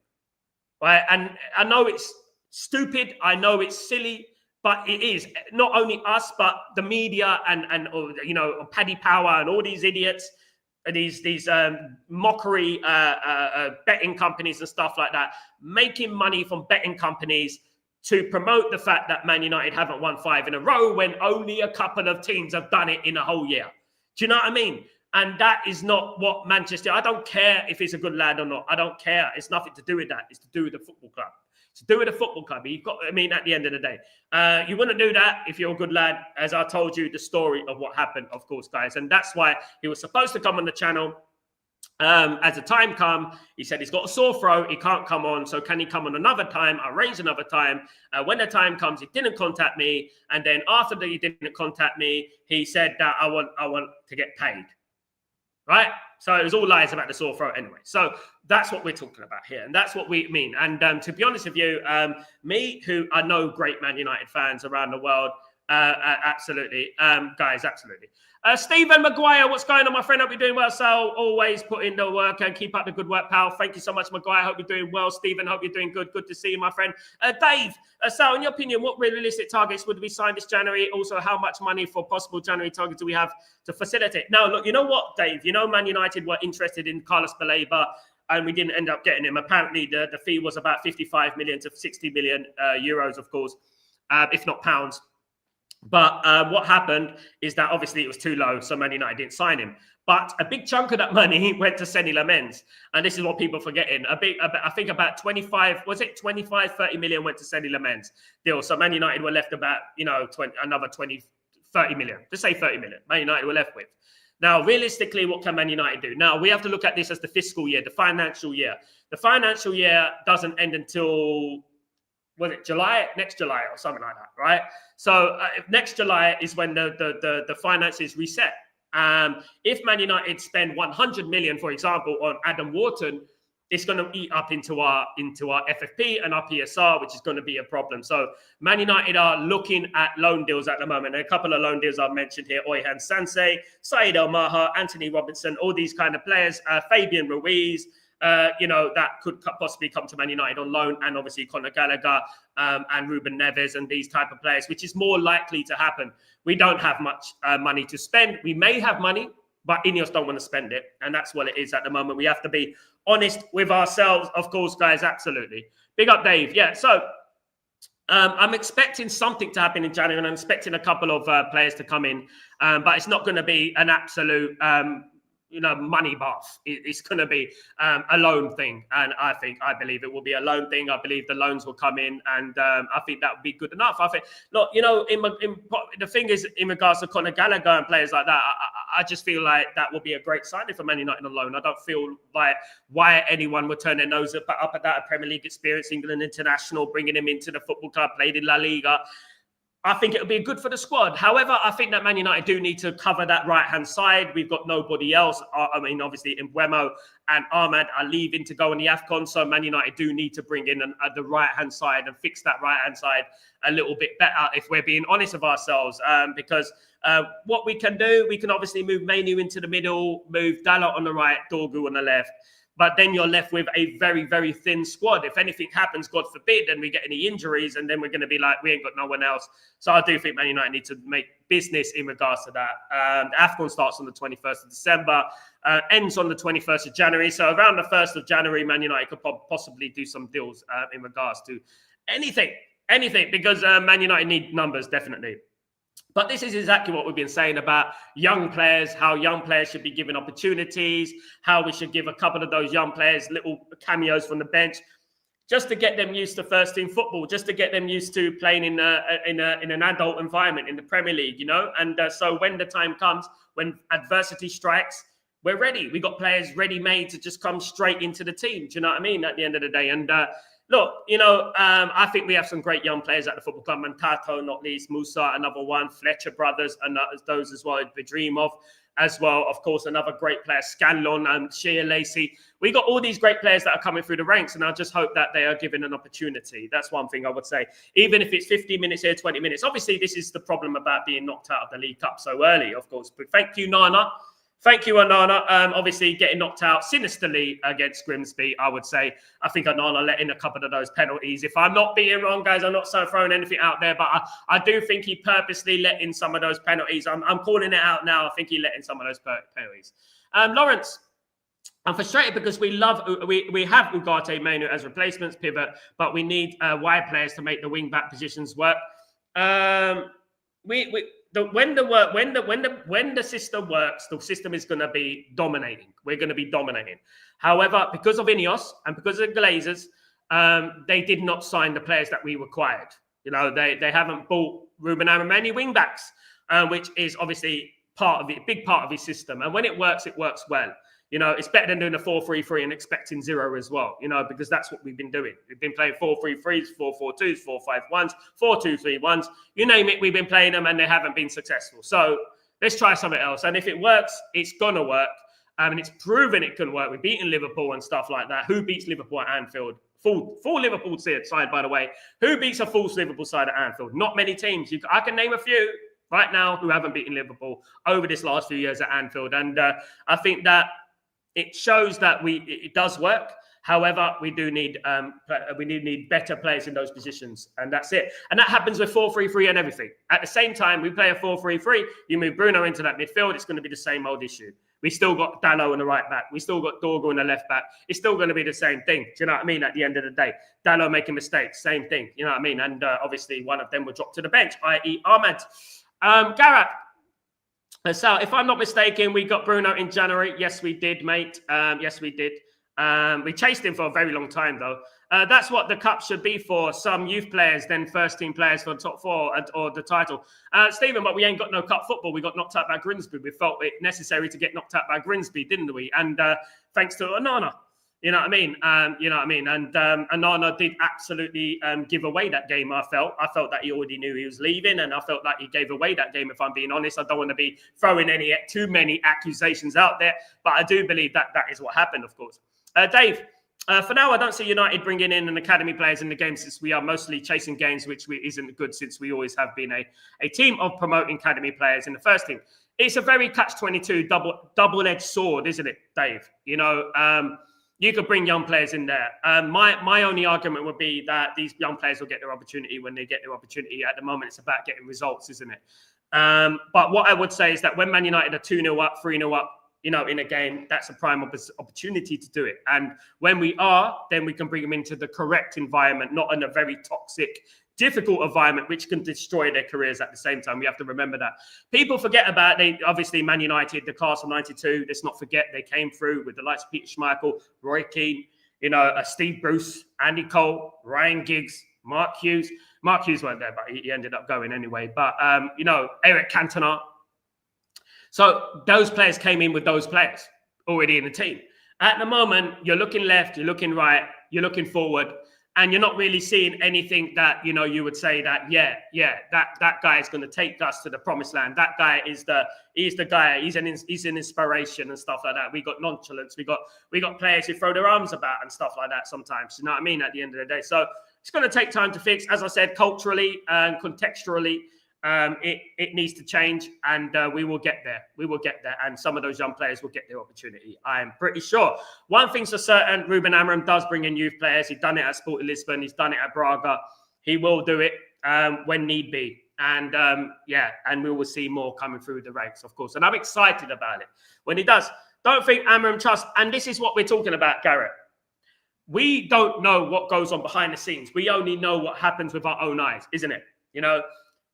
right? And I know it's stupid, I know it's silly, but it is not only us, but the media and you know, Paddy Power and all these idiots, these mockery betting companies and stuff like that, making money from betting companies to promote the fact that Man United haven't won 5 in a row when only a couple of teams have done it in a whole year. Do you know what I mean? And that is not what Manchester, I don't care if he's a good lad or not. I don't care. It's nothing to do with that. It's to do with the football club. It's to do with the football club. You've got, I mean, at the end of the day, you wouldn't do that if you're a good lad, as I told you the story of what happened, of course, guys. And that's why he was supposed to come on the channel. As the time come, he said he's got a sore throat. He can't come on. So can he come on another time? I arranged another time. When the time comes, he didn't contact me. And then after that, he didn't contact me. He said that I want to get paid. Right? So it was all lies about the sore throat anyway. So that's what we're talking about here. And that's what we mean. And to be honest with you, me, who I know great Man United fans around the world, absolutely. Guys, absolutely. Stephen Maguire, what's going on, my friend? Hope you're doing well, Sal. Always put in the work and keep up the good work, pal. Thank you so much, Maguire. Hope you're doing well. Stephen, hope you're doing good. Good to see you, my friend. Dave, Sal, in your opinion, what realistic targets would be signed this January? Also, how much money for possible January targets do we have to facilitate? Now, look, you know what, Dave? You know, Man United were interested in Carlos Baleba, and we didn't end up getting him. Apparently, the fee was about 55 million to 60 million euros, of course, if not pounds. But what happened is that obviously it was too low, so Man United didn't sign him. But a big chunk of that money went to Seny Lamens. And this is what people are forgetting. I think about 25 – 30 million went to Seny Lamens deal. So Man United were left about, another 30 million. Just say 30 million. Man United were left with. Now, realistically, what can Man United do? Now, we have to look at this as the fiscal year, the financial year. The financial year doesn't end until – was it July, next July or something like that, right? So next July is when the finances reset. If Man United spend 100 million, for example, on Adam Wharton, it's going to eat up into our FFP and our PSR, which is going to be a problem. So Man United are looking at loan deals at the moment. And a couple of loan deals I've mentioned here: Oyhan Sansei, Said El Maha, Anthony Robinson, all these kind of players, Fabian Ruiz. That could possibly come to Man United on loan, and obviously Conor Gallagher and Ruben Neves and these type of players, which is more likely to happen. We don't have much money to spend. We may have money, but Ineos don't want to spend it. And that's what it is at the moment. We have to be honest with ourselves, of course, guys, absolutely. Big up, Dave. Yeah, so I'm expecting something to happen in January, and I'm expecting a couple of players to come in, but it's not going to be an absolute money bath. It's going to be a loan thing. And I believe it will be a loan thing. I believe the loans will come in, and I think that would be good enough. I think, look, the thing is, in regards to Conor Gallagher and players like that, I just feel like that will be a great signing for Man United on loan. I don't feel like why anyone would turn their nose up at that Premier League experience, England international, bringing him into the football club, played in La Liga. I think it would be good for the squad. However, I think that Man United do need to cover that right-hand side. We've got nobody else. I mean, obviously, Mbeumo and Ahmad are leaving to go on the AFCON, so Man United do need to bring in the right-hand side and fix that right-hand side a little bit better, if we're being honest with ourselves. Because what we can do, we can obviously move Manu into the middle, move Dalot on the right, Dorgu on the left. But then you're left with a very, very thin squad. If anything happens, God forbid, and we get any injuries, and then we're going to be like, we ain't got no one else. So I do think Man United need to make business in regards to that. The AFCON starts on the 21st of December, ends on the 21st of January. So around the 1st of January, Man United could possibly do some deals in regards to anything, because Man United need numbers, definitely. But this is exactly what we've been saying about young players, how young players should be given opportunities, how we should give a couple of those young players little cameos from the bench, just to get them used to first team football, just to get them used to playing in an adult environment in the Premier League, And so when the time comes, when adversity strikes, we're ready. We got players ready-made to just come straight into the team. Do you know what I mean? At the end of the day, and look, I think we have some great young players at the football club. Mantato, not least. Musa, another one. Fletcher brothers, and those as well. We dream of as well. Of course, another great player, Scanlon and Shea Lacey. We got all these great players that are coming through the ranks, and I just hope that they are given an opportunity. That's one thing I would say. Even if it's 15 minutes here, 20 minutes. Obviously, this is the problem about being knocked out of the League Cup so early, of course. But thank you, Nana. Thank you, Onana. Obviously, getting knocked out sinisterly against Grimsby, I would say. I think Onana let in a couple of those penalties. If I'm not being wrong, guys, I'm not throwing anything out there, but I do think he purposely let in some of those penalties. I'm calling it out now. I think he let in some of those penalties. Lawrence, I'm frustrated because we have Ugarte, Manu as replacements, pivot, but we need wide players to make the wing-back positions work. When the system works, the system is going to be dominating. We're going to be dominating. However, because of Ineos and because of the Glazers, they did not sign the players that we required. They haven't bought Ruben Amorim wing backs, which is obviously big part of his system. And when it works well. It's better than doing a 4-3-3 and expecting 0 as well, because that's what we've been doing. We've been playing 4-3-3s, 4-4-2s, 4-5-1s, 4-2-3-1s. You name it, we've been playing them and they haven't been successful. So let's try something else. And if it works, it's going to work. And it's proven it can work. We've beaten Liverpool and stuff like that. Who beats Liverpool at Anfield? Full Liverpool side, by the way. Who beats a full Liverpool side at Anfield? Not many teams. I can name a few right now who haven't beaten Liverpool over this last few years at Anfield. And I think that it shows that it does work. However, we need better players in those positions, and that's it. And that happens with 4-3-3 and everything. At the same time, we play a 4-3-3. You move Bruno into that midfield, it's going to be the same old issue. We still got Dalot on the right back. We still got Dorgo on the left back. It's still going to be the same thing. Do you know what I mean? At the end of the day, Dalot making mistakes, same thing. You know what I mean? And obviously, one of them will drop to the bench, i.e. Ahmed. Gareth. Sal, if I'm not mistaken, we got Bruno in January. Yes, we did, mate. Yes, we did. We chased him for a very long time, though. That's what the cup should be for. Some youth players, then first-team players for the top four or the title. Stephen, but we ain't got no cup football. We got knocked out by Grimsby. We felt it necessary to get knocked out by Grimsby, didn't we? And thanks to Onana. You know what I mean? And Onana did absolutely give away that game, I felt that he already knew he was leaving, and I felt that he gave away that game, if I'm being honest. I don't want to be throwing too many accusations out there, but I do believe that is what happened, of course. Dave, for now, I don't see United bringing in an academy players in the game, since we are mostly chasing games, which isn't good, since we always have been a team of promoting academy players in the first team. It's a very catch-22 double-edged sword, isn't it, Dave? You know, you could bring young players in there. My only argument would be that these young players will get their opportunity when they get their opportunity. At the moment, it's about getting results, isn't it? But what I would say is that when Man United are 2-0 up, 3-0 up, you know, in a game, that's a prime opportunity to do it. And when we are, then we can bring them into the correct environment, not in a very toxic, difficult environment, which can destroy their careers at the same time. We have to remember that. People forget about, obviously, Man United, the class of 92, let's not forget they came through with the likes of Peter Schmeichel, Roy Keane, you know, Steve Bruce, Andy Cole, Ryan Giggs, Mark Hughes. Mark Hughes weren't there, but he ended up going anyway. But, you know, Eric Cantona. So those players came in with those players already in the team. At the moment, you're looking left, you're looking right, you're looking forward, and you're not really seeing anything that, you know, you would say that, that guy is going to take us to the promised land. That guy he's the guy, he's an inspiration and stuff like that. We got nonchalance. We got players who throw their arms about and stuff like that sometimes. You know what I mean? At the end of the day. So it's going to take time to fix. As I said, culturally and contextually, it needs to change, and we will get there. We will get there, and some of those young players will get their opportunity. I am pretty sure. One thing's for certain: Ruben Amorim does bring in youth players. He's done it at Sporting Lisbon. He's done it at Braga. He will do it when need be, and and we will see more coming through the ranks, of course. And I'm excited about it when he does. Don't think Amorim trusts. And this is what we're talking about, Garrett. We don't know what goes on behind the scenes. We only know what happens with our own eyes, isn't it? You know.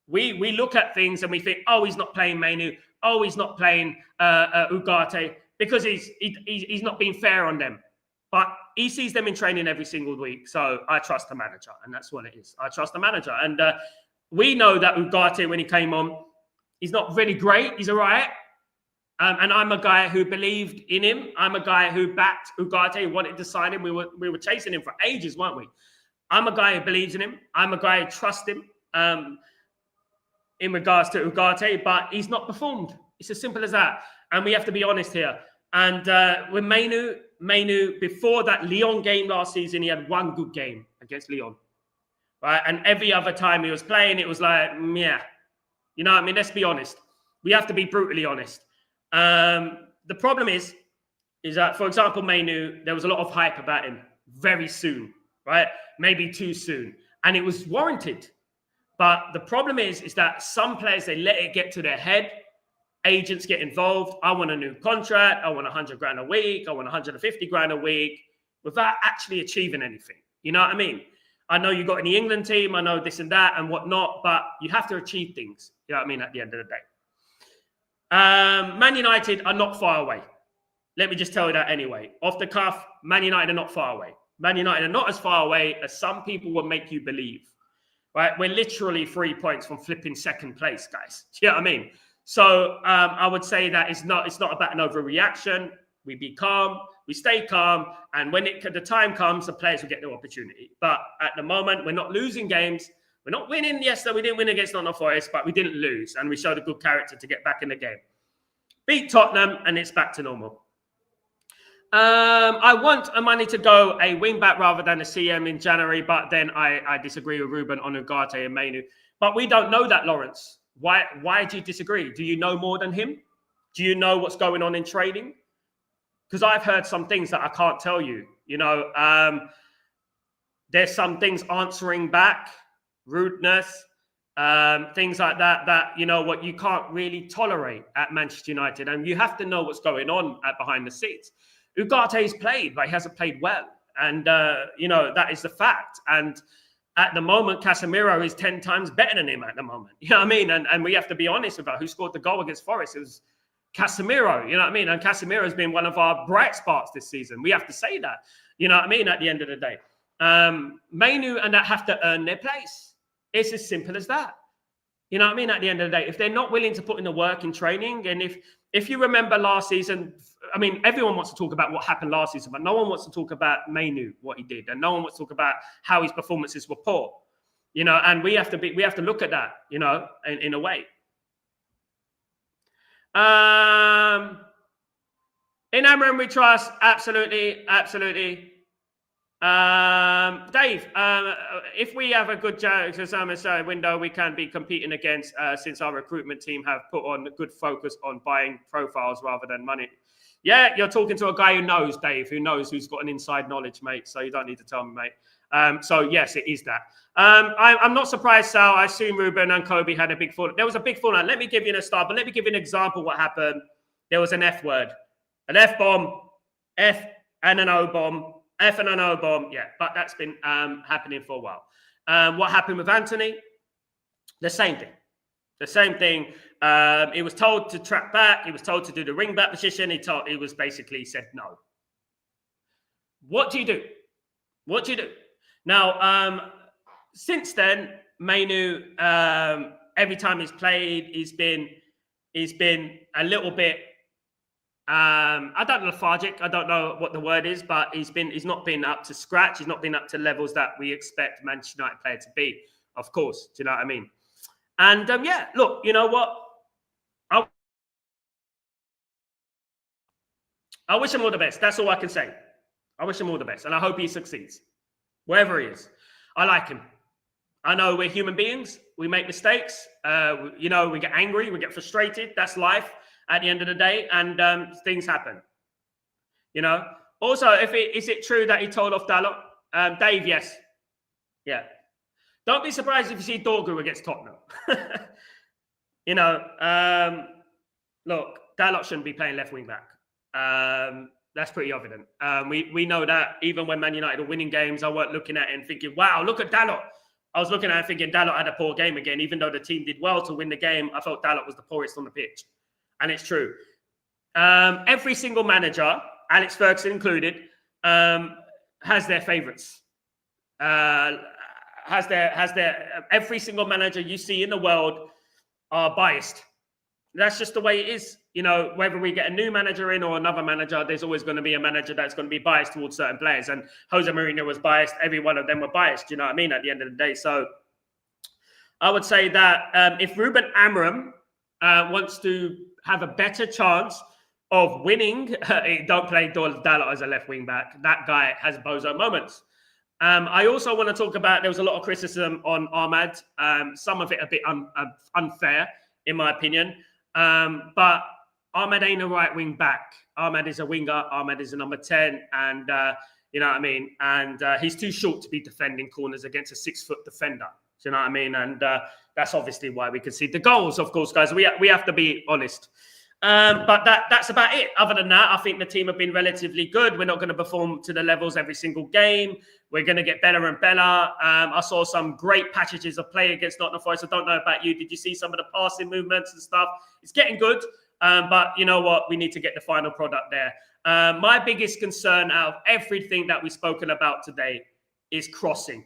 We look at things and we think, oh, he's not playing Manu. Oh, he's not playing Ugarte, because he's not being fair on them. But he sees them in training every single week. So I trust the manager, and that's what it is. I trust the manager. And we know that Ugarte, when he came on, he's not really great. He's all right. And I'm a guy who believed in him. I'm a guy who backed Ugarte, wanted to sign him. We were chasing him for ages, weren't we? I'm a guy who believes in him. I'm a guy who trusts him. In regards to Ugarte, but he's not performed. It's as simple as that. And we have to be honest here. And with Manu, before that Lyon game last season, he had one good game against Lyon. Right? And every other time he was playing, it was like, yeah. You know what I mean? Let's be honest. We have to be brutally honest. The problem is that, for example, Manu, there was a lot of hype about him very soon, right? Maybe too soon. And it was warranted. But the problem is that some players, they let it get to their head. Agents get involved. I want a new contract. I want 100 grand a week. I want 150 grand a week, without actually achieving anything. You know what I mean? I know you got in the England team. I know this and that and whatnot, but you have to achieve things. You know what I mean? At the end of the day. Man United are not far away. Let me just tell you that anyway. Off the cuff, Man United are not far away. Man United are not as far away as some people will make you believe. Right, we're literally 3 points from flipping second place, guys. Do you know what I mean? So I would say that it's not about an overreaction. We be calm, we stay calm, and when the time comes, the players will get their opportunity. But at the moment, we're not losing games. We're not winning. Yes, we didn't win against Nottingham Forest, but we didn't lose, and we showed a good character to get back in the game. Beat Tottenham, and it's back to normal. I want money to go a wing back rather than a CM in January, but then I disagree with Ruben on Ugarte and Mainu. But we don't know that, Lawrence. Why do you disagree? Do you know more than him? Do you know what's going on in training? Because I've heard some things that I can't tell you. You know, there's some things answering back, rudeness, things like that, you know, what you can't really tolerate at Manchester United. And you have to know what's going on behind the scenes. Ugarte's played, but he hasn't played well. And, you know, that is the fact. And at the moment, Casemiro is 10 times better than him at the moment. You know what I mean? And we have to be honest about who scored the goal against Forest. It was Casemiro, you know what I mean? And Casemiro has been one of our bright spots this season. We have to say that, you know what I mean, at the end of the day. Mainu and that have to earn their place. It's as simple as that. You know what I mean? At the end of the day, if they're not willing to put in the work in training, and if you remember last season, I mean, everyone wants to talk about what happened last season, but no one wants to talk about Mainu, what he did, and no one wants to talk about how his performances were poor. You know, and we have to look at that, you know, in a way. In Amram we trust, absolutely. Dave, if we have a good window, we can be competing against, since our recruitment team have put on a good focus on buying profiles rather than money. Yeah, you're talking to a guy who knows, Dave, who's got an inside knowledge, mate. So you don't need to tell me, mate. So yes, it is that. I'm not surprised, Sal. I assume Ruben and Kobe had a big fall. There was a big fallout. Let me give you a start, but let me give you an example of what happened. There was an F word, an F bomb, F and an O bomb. F and an O bomb, yeah, but that's been happening for a while. What happened with Anthony? The same thing. He was told to track back. He was told to do the ring back position. He was basically said no. What do you do? Now, since then, Mainu, every time he's played, he's been a little bit. I don't know, lethargic. I don't know what the word is, but he's not been up to scratch. He's not been up to levels that we expect Manchester United player to be. Of course, do you know what I mean? And yeah, look, you know what? I wish him all the best. That's all I can say. I wish him all the best, and I hope he succeeds, wherever he is. I like him. I know we're human beings. We make mistakes. You know, we get angry. We get frustrated. That's life. At the end of the day, and things happen, you know. Also, is it true that he told off Dalot? Dave, yes, yeah. Don't be surprised if you see Dorgu against Tottenham. You know, look, Dalot shouldn't be playing left wing back. That's pretty evident. We know that even when Man United are winning games, I weren't looking at it and thinking, "Wow, look at Dalot." I was looking at it and thinking Dalot had a poor game again, even though the team did well to win the game. I felt Dalot was the poorest on the pitch. And it's true. Every single manager, Alex Ferguson included, has their favourites. Every single manager you see in the world are biased. That's just the way it is. You know, whether we get a new manager in or another manager, there's always going to be a manager that's going to be biased towards certain players. And Jose Mourinho was biased. Every one of them were biased. You know what I mean? At the end of the day. So I would say that if Ruben Amorim wants to have a better chance of winning, don't play Dalot as a left wing back. That guy has bozo moments. I also want to talk about, there was a lot of criticism on Ahmad. Some of it a bit unfair, in my opinion. But Ahmad ain't a right wing back. Ahmad is a winger. Ahmad is a number 10. And, you know what I mean? And he's too short to be defending corners against a 6-foot defender. Do you know what I mean? And that's obviously why we concede the goals, of course, guys. We have to be honest. But that's about it. Other than that, I think the team have been relatively good. We're not going to perform to the levels every single game. We're going to get better and better. I saw some great passages of play against Nottingham Forest. I don't know about you. Did you see some of the passing movements and stuff? It's getting good. But you know what? We need to get the final product there. My biggest concern out of everything that we've spoken about today is crossing.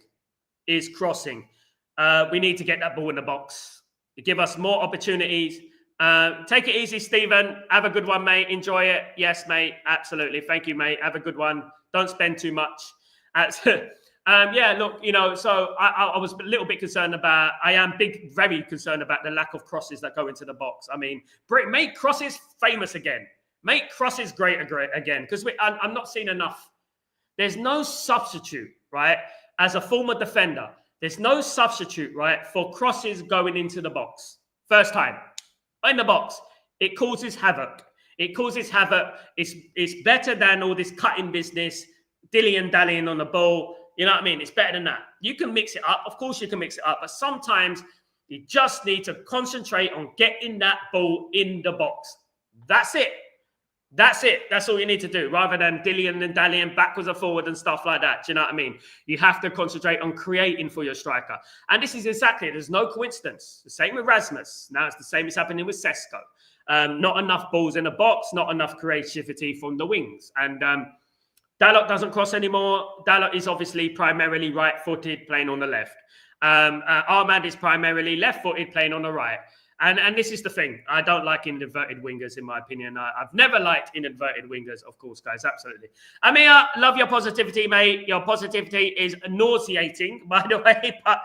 We need to get that ball in the box. Give us more opportunities. Take it easy, Stephen. Have a good one, mate. Enjoy it. Yes, mate. Absolutely. Thank you, mate. Have a good one. Don't spend too much. Yeah, look, you know, so I was a little bit concerned about, very concerned about the lack of crosses that go into the box. I mean, make crosses famous again. Make crosses great again, because I'm not seeing enough. There's no substitute, right? As a former defender, there's no substitute, right, for crosses going into the box. First time, in the box. It causes havoc. It causes havoc. It's better than all this cutting business, dilly-and-dallying on the ball. You know what I mean? It's better than that. You can mix it up. Of course you can mix it up. But sometimes you just need to concentrate on getting that ball in the box. That's it. That's it. That's all you need to do, rather than dillying and dallying backwards and forward and stuff like that. Do you know what I mean? You have to concentrate on creating for your striker. And this is exactly it. There's no coincidence. The same with Rasmus. Now it's the same as happening with Sesko. Not enough balls in the box, not enough creativity from the wings. And Dalot doesn't cross anymore. Dalot is obviously primarily right-footed, playing on the left. Ahmad is primarily left-footed, playing on the right. And this is the thing. I don't like inverted wingers, in my opinion. I've never liked inverted wingers, of course, guys. Absolutely. Amir, love your positivity, mate. Your positivity is nauseating, by the way. But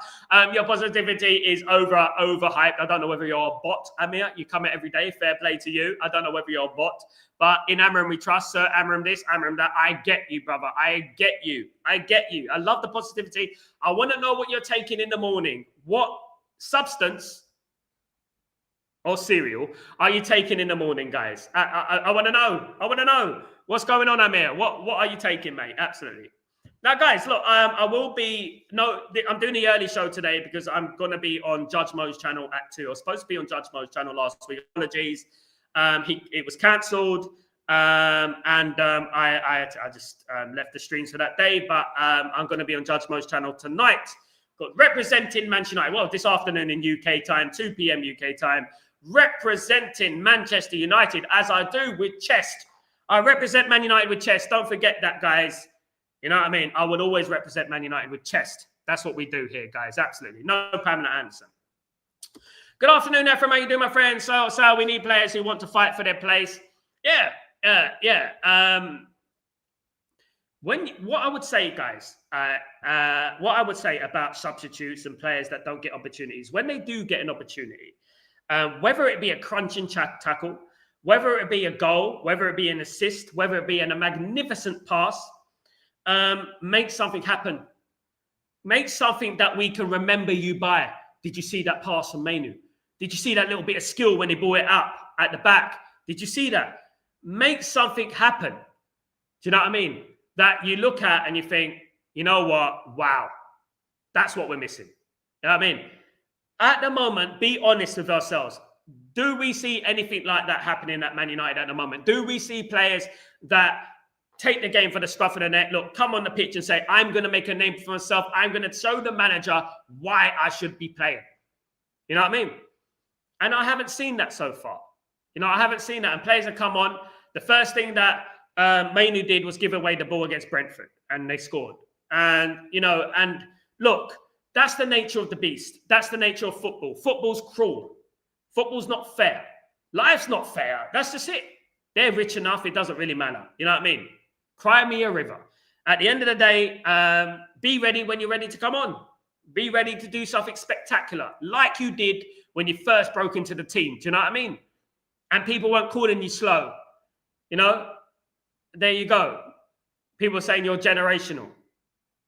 your positivity is overhyped. I don't know whether you're a bot, Amir. You come here every day. Fair play to you. I don't know whether you're a bot. But in Amram we trust, sir. Amram this, Amram that. I get you, brother. I get you. I get you. I love the positivity. I want to know what you're taking in the morning. What substance or cereal are you taking in the morning, guys? I want to know. I want to know. What's going on, Amir? What are you taking, mate? Absolutely. Now, guys, look, I'm doing the early show today because I'm going to be on Judge Mo's channel at 2. I was supposed to be on Judge Mo's channel last week. Apologies. It was cancelled. I just left the streams for that day. But I'm going to be on Judge Mo's channel tonight. Got representing Manchester United. Well, this afternoon in UK time, 2 p.m. UK time. Representing Manchester United, as I do with chest. I represent Man United with chest. Don't forget that, guys. You know what I mean? I would always represent Man United with chest. That's what we do here, guys. Absolutely. No Pamela Anderson. Good afternoon, Ephraim. How you doing, my friend? So we need players who want to fight for their place. Yeah. What I would say, guys, what I would say about substitutes and players that don't get opportunities, when they do get an opportunity, whether it be a crunching tackle, whether it be a goal, whether it be an assist, whether it be a magnificent pass, make something happen. Make something that we can remember you by. Did you see that pass from Mainu? Did you see that little bit of skill when he brought it up at the back? Did you see that? Make something happen. Do you know what I mean? That you look at and you think, you know what? Wow. That's what we're missing. You know what I mean? At the moment, be honest with ourselves. Do we see anything like that happening at Man United at the moment? Do we see players that take the game for the scruff of the neck, look, come on the pitch and say, I'm going to make a name for myself. I'm going to show the manager why I should be playing. You know what I mean? And I haven't seen that so far. You know, I haven't seen that. And players have come on. The first thing that Mainu did was give away the ball against Brentford, and they scored. And, you know, and look, that's the nature of the beast. That's the nature of football. Football's cruel. Football's not fair. Life's not fair. That's just it. They're rich enough. It doesn't really matter. You know what I mean? Cry me a river. At the end of the day, be ready when you're ready to come on. Be ready to do something spectacular, like you did when you first broke into the team. Do you know what I mean? And people weren't calling you slow. You know? There you go. People are saying you're generational.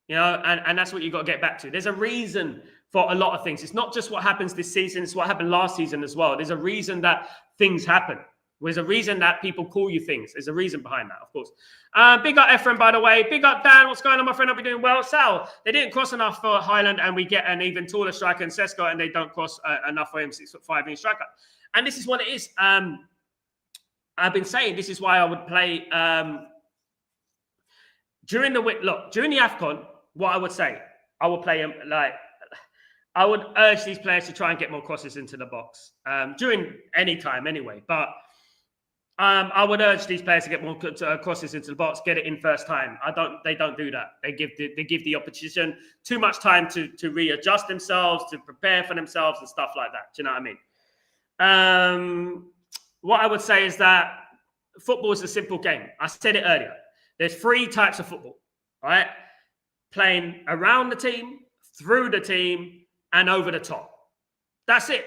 You know, and that's what you've got to get back to. There's a reason for a lot of things. It's not just what happens this season. It's what happened last season as well. There's a reason that things happen. There's a reason that people call you things. There's a reason behind that, of course. Big up Ephraim, by the way. Big up Dan. What's going on, my friend? Hope you're doing well. Sal, they didn't cross enough for Highland, and we get an even taller striker in Sesko, and they don't cross enough for him, 6'5" striker. And this is what it is. I've been saying this is why I would play during the AFCON. What I would say, I would play him like I would urge these players to try and get more crosses into the box during any time anyway. But I would urge these players to get more crosses into the box, get it in first time. They don't do that. They give the opposition too much time to readjust themselves, to prepare for themselves and stuff like that. Do you know what I mean? What I would say is that football is a simple game. I said it earlier. There's 3 types of football, right? Playing around the team, through the team, and over the top. That's it.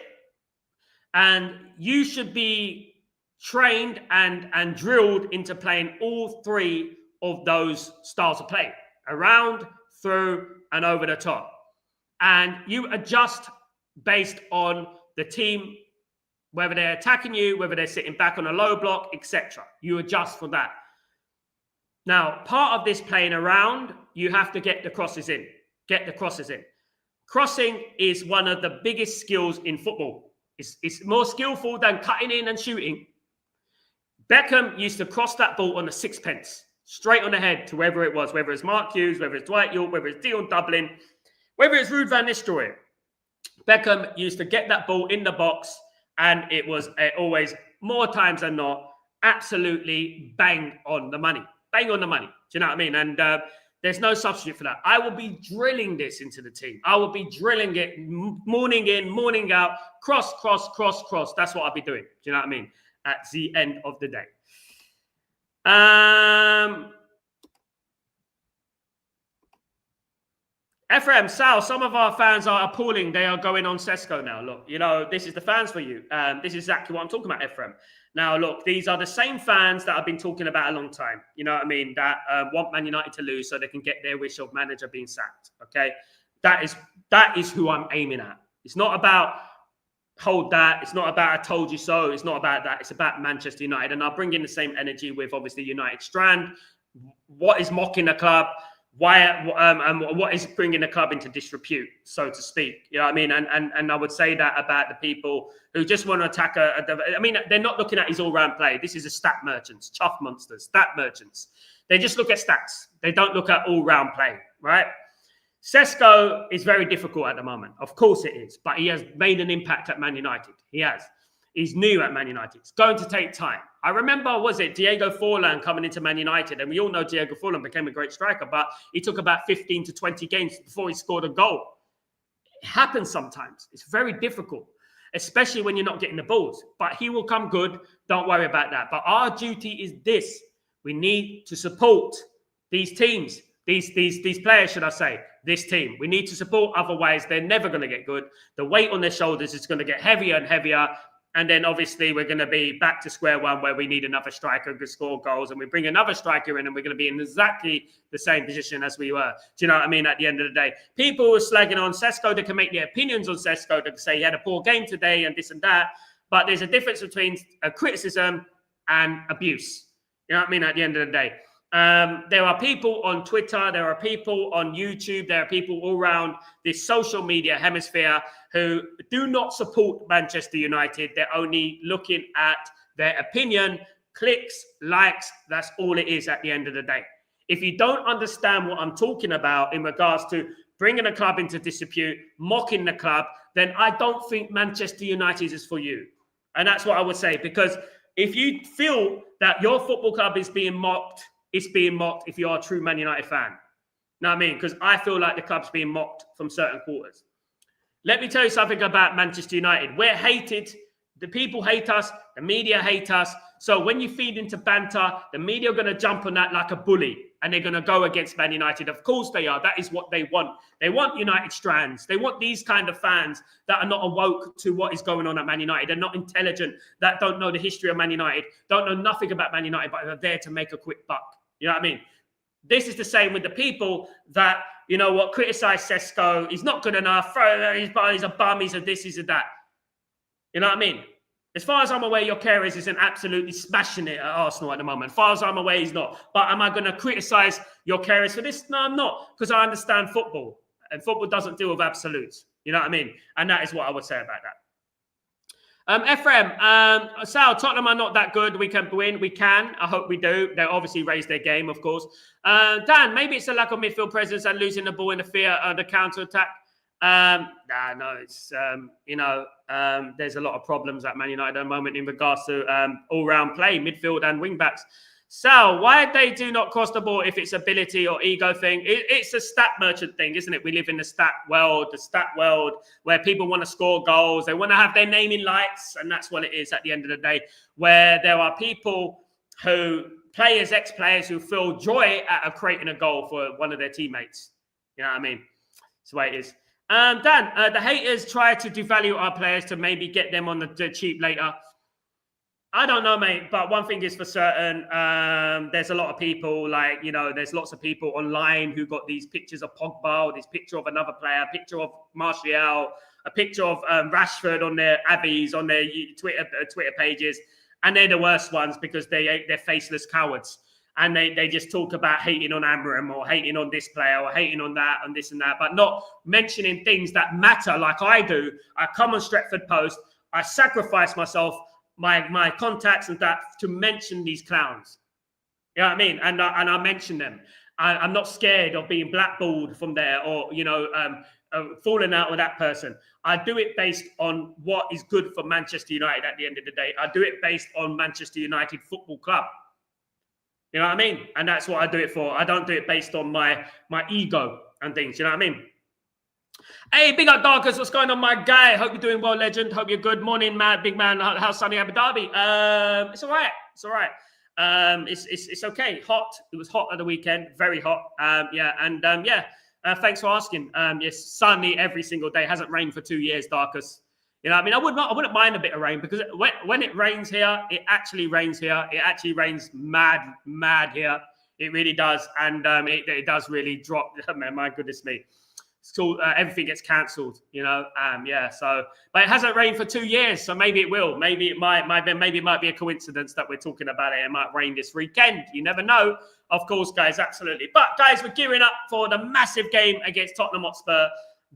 And you should be trained and drilled into playing all three of those styles of play: around, through, and over the top. And you adjust based on the team, whether they're attacking you, whether they're sitting back on a low block, etc. You adjust for that. Now, part of this playing around, you have to get the crosses in. Get the crosses in. Crossing is one of the biggest skills in football. It's more skillful than cutting in and shooting. Beckham used to cross that ball on a sixpence, straight on the head to wherever it was, whether it's Mark Hughes, whether it's Dwight York, whether it's Dion Dublin, whether it's Ruud van Nistelrooy. Beckham used to get that ball in the box, and it was always, more times than not, absolutely bang on the money. Bang on the money. Do you know what I mean? And there's no substitute for that. I will be drilling this into the team. I will be drilling it morning in, morning out, cross, cross, cross, cross. That's what I'll be doing. Do you know what I mean? At the end of the day. Ephraim, Sal, some of our fans are appalling. They are going on Sesko now. Look, you know, this is the fans for you. This is exactly what I'm talking about, Ephraim. Now, look, these are the same fans that I've been talking about a long time. You know what I mean? That want Man United to lose so they can get their wish of manager being sacked. Okay? That is who I'm aiming at. It's not about hold that. It's not about I told you so. It's not about that. It's about Manchester United. And I'll bring in the same energy with, obviously, United Strand. What is mocking the club? What is bringing the club into disrepute, so to speak? You know what I mean? And I would say that about the people who just want to attack I mean, they're not looking at his all-round play. This is a stat merchants, chuff monsters, stat merchants. They just look at stats. They don't look at all-round play, right? Sesko is very difficult at the moment. Of course it is. But he has made an impact at Man United. He has. He's new at Man United. It's going to take time. I remember, was it Diego Forlan coming into Man United? And we all know Diego Forlan became a great striker, but he took about 15 to 20 games before he scored a goal. It happens sometimes. It's very difficult, especially when you're not getting the balls. But he will come good. Don't worry about that. But our duty is this. We need to support these teams, these players, should I say, this team. We need to support, otherwise they're never going to get good. The weight on their shoulders is going to get heavier and heavier. And then obviously we're going to be back to square one where we need another striker who can score goals, and we bring another striker in and we're going to be in exactly the same position as we were. Do you know what I mean? At the end of the day, people were slagging on Sesko. They can make their opinions on Sesko. They can say he had a poor game today and this and that. But there's a difference between criticism and abuse. You know what I mean? At the end of the day. There are people on Twitter, there are people on YouTube, there are people all around this social media hemisphere who do not support Manchester United. They're only looking at their opinion, clicks, likes. That's all it is at the end of the day. If you don't understand what I'm talking about in regards to bringing a club into disrepute, mocking the club, then I don't think Manchester United is for you. And that's what I would say, because if you feel that your football club is being mocked, it's being mocked if you're a true Man United fan. Know what I mean? Because I feel like the club's being mocked from certain quarters. Let me tell you something about Manchester United. We're hated. The people hate us. The media hate us. So when you feed into banter, the media are going to jump on that like a bully. And they're going to go against Man United. Of course they are. That is what they want. They want United Strands. They want these kind of fans that are not awoke to what is going on at Man United. They're not intelligent, that don't know the history of Man United, don't know nothing about Man United, but are there to make a quick buck. You know what I mean? This is the same with the people that, you know what, criticize Sesko. He's not good enough. He's a bum. He's a this, he's a that. You know what I mean? As far as I'm aware, your Keres isn't absolutely smashing it at Arsenal at the moment. As far as I'm aware, he's not. But am I going to criticize your Keres for this? No, I'm not. Because I understand football. And football doesn't deal with absolutes. You know what I mean? And that is what I would say about that. Ephraim, Sal, Tottenham are not that good. We can win. We can. I hope we do. They obviously raised their game, of course. Dan, maybe it's a lack of midfield presence and losing the ball in the fear of the counter-attack. No, it's, there's a lot of problems at Man United at the moment in regards to all-round play, midfield and wing-backs. Sal, why they do not cross the ball if it's ability or ego thing? It's a stat merchant thing, isn't it? We live in the stat world where people want to score goals. They want to have their name in lights, and that's what it is at the end of the day, where there are people who, ex-players who feel joy at creating a goal for one of their teammates. You know what I mean? That's the way it is. Dan, the haters try to devalue our players to maybe get them on the cheap later. I don't know, mate, but one thing is for certain, there's a lot of people, like, you know, there's lots of people online who got these pictures of Pogba, or this picture of another player, a picture of Martial, a picture of Rashford on their Abbeys, on their Twitter pages, and they're the worst ones because they're faceless cowards. And they just talk about hating on Amorim or hating on this player or hating on that and this and that, but not mentioning things that matter like I do. I come on Stretford Post, I sacrifice myself, my contacts and that to mention these clowns. You know what I mean? And I mention them. I'm not scared of being blackballed from there or, you know, falling out with that person. I do it based on what is good for Manchester United at the end of the day. I do it based on Manchester United Football Club. You know what I mean? And that's what I do it for. I don't do it based on my ego and things. You know what I mean? Hey, big up Darkers. What's going on, my guy? Hope you're doing well, legend. Hope you're good. Morning, man. Big man. How's sunny Abu Dhabi? It's all right. It's all right. It's okay. Hot. It was hot at the weekend. Very hot. Thanks for asking. Yes, sunny every single day. Hasn't rained for 2 years, Darkers. You know what I mean? I wouldn't mind a bit of rain because when it rains here, it actually rains here. It actually rains mad here. It really does. And it does really drop. Man, my goodness me. So everything gets cancelled, you know. But it hasn't rained for 2 years, so maybe it will. Maybe it might be a coincidence that we're talking about it. It might rain this weekend. You never know. Of course, guys, absolutely. But guys, we're gearing up for the massive game against Tottenham Hotspur.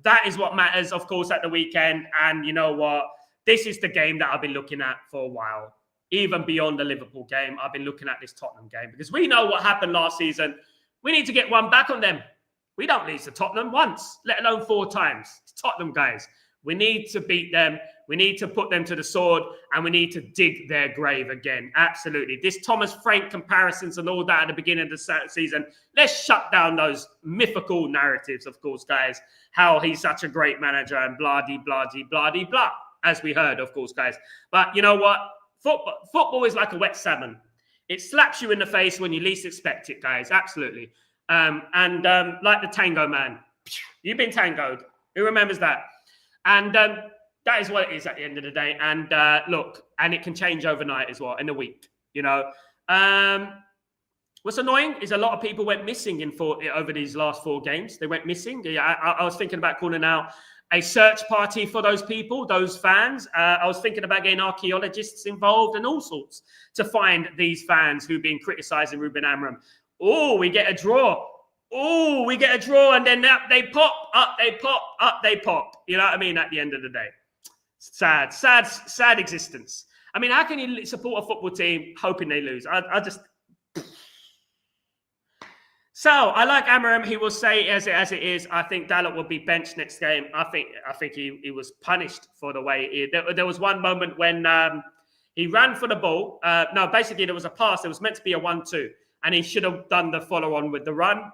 That is what matters, of course, at the weekend. And you know what? This is the game that I've been looking at for a while. Even beyond the Liverpool game, I've been looking at this Tottenham game because we know what happened last season. We need to get one back on them. We don't lose to Tottenham once, let alone 4 times. It's Tottenham, guys. We need to beat them. We need to put them to the sword, and we need to dig their grave again. Absolutely. This Thomas Frank comparisons and all that at the beginning of the season, let's shut down those mythical narratives, of course, guys. How he's such a great manager and blah-de-blah-de-blah-de-blah, as we heard, of course, guys. But you know what? Football is like a wet salmon. It slaps you in the face when you least expect it, guys. Absolutely. Like the tango man, you've been tangoed. Who remembers that? And that is what it is at the end of the day. And look, and it can change overnight as well in a week. You know, what's annoying is a lot of people went missing over these last 4 games. They went missing. Yeah, I was thinking about calling out a search party for those people, those fans. I was thinking about getting archaeologists involved and all sorts to find these fans who've been criticising Ruben Amorim. Oh, we get a draw. Oh, we get a draw, and then they pop, up they pop, up they pop. You know what I mean? At the end of the day. Sad existence. I mean, how can you support a football team hoping they lose? I just... So, I like Amorim. He will say as it is. I think Dalot will be benched next game. I think he was punished for the way... There was one moment when he ran for the ball. No, basically, there was a pass. It was meant to be a 1-2. And he should have done the follow-on with the run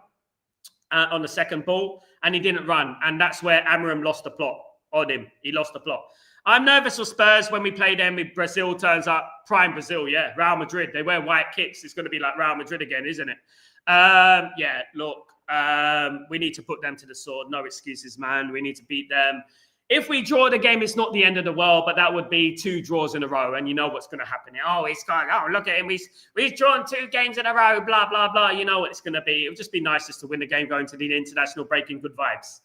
on the second ball. And he didn't run. And that's where Amorim lost the plot on him. He lost the plot. I'm nervous for Spurs when we play them. If Brazil turns up, prime Brazil, yeah. Real Madrid, they wear white kits. It's going to be like Real Madrid again, isn't it? We need to put them to the sword. No excuses, man. We need to beat them. If we draw the game, it's not the end of the world, but that would be 2 draws in a row, and you know what's going to happen. Oh, he's going, oh, look at him. We've drawn 2 games in a row, blah, blah, blah. You know what it's going to be. It would just be nice just to win the game, going to the international break in good vibes.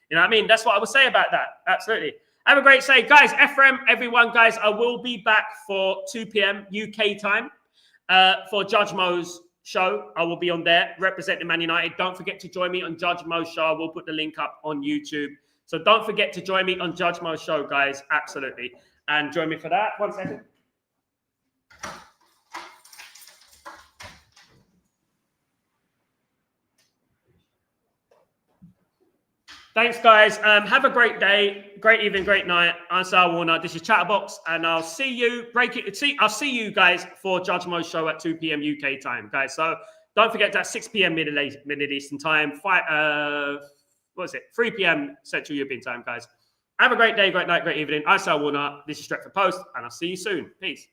You know what I mean? That's what I would say about that. Absolutely. Have a great day. Guys, Ephraim, everyone, guys, I will be back for 2 p.m. UK time for Judge Mo's show. I will be on there representing Man United. Don't forget to join me on Judge Mo's show. We'll put the link up on YouTube. So don't forget to join me on Judge Mo's show, guys. Absolutely. And join me for that. 1 second. Thanks, guys. Have a great day, great evening, great night. I'm Sal Warner. This is Chatterbox, and I'll see you. I'll see you guys for Judge Mo's show at 2 p.m. UK time, guys. So don't forget that 6 p.m. Middle Eastern time. 3 p.m. Central European time, guys. Have a great day, great night, great evening. I'm Sal Warner. This is Stretford Post, and I'll see you soon. Peace.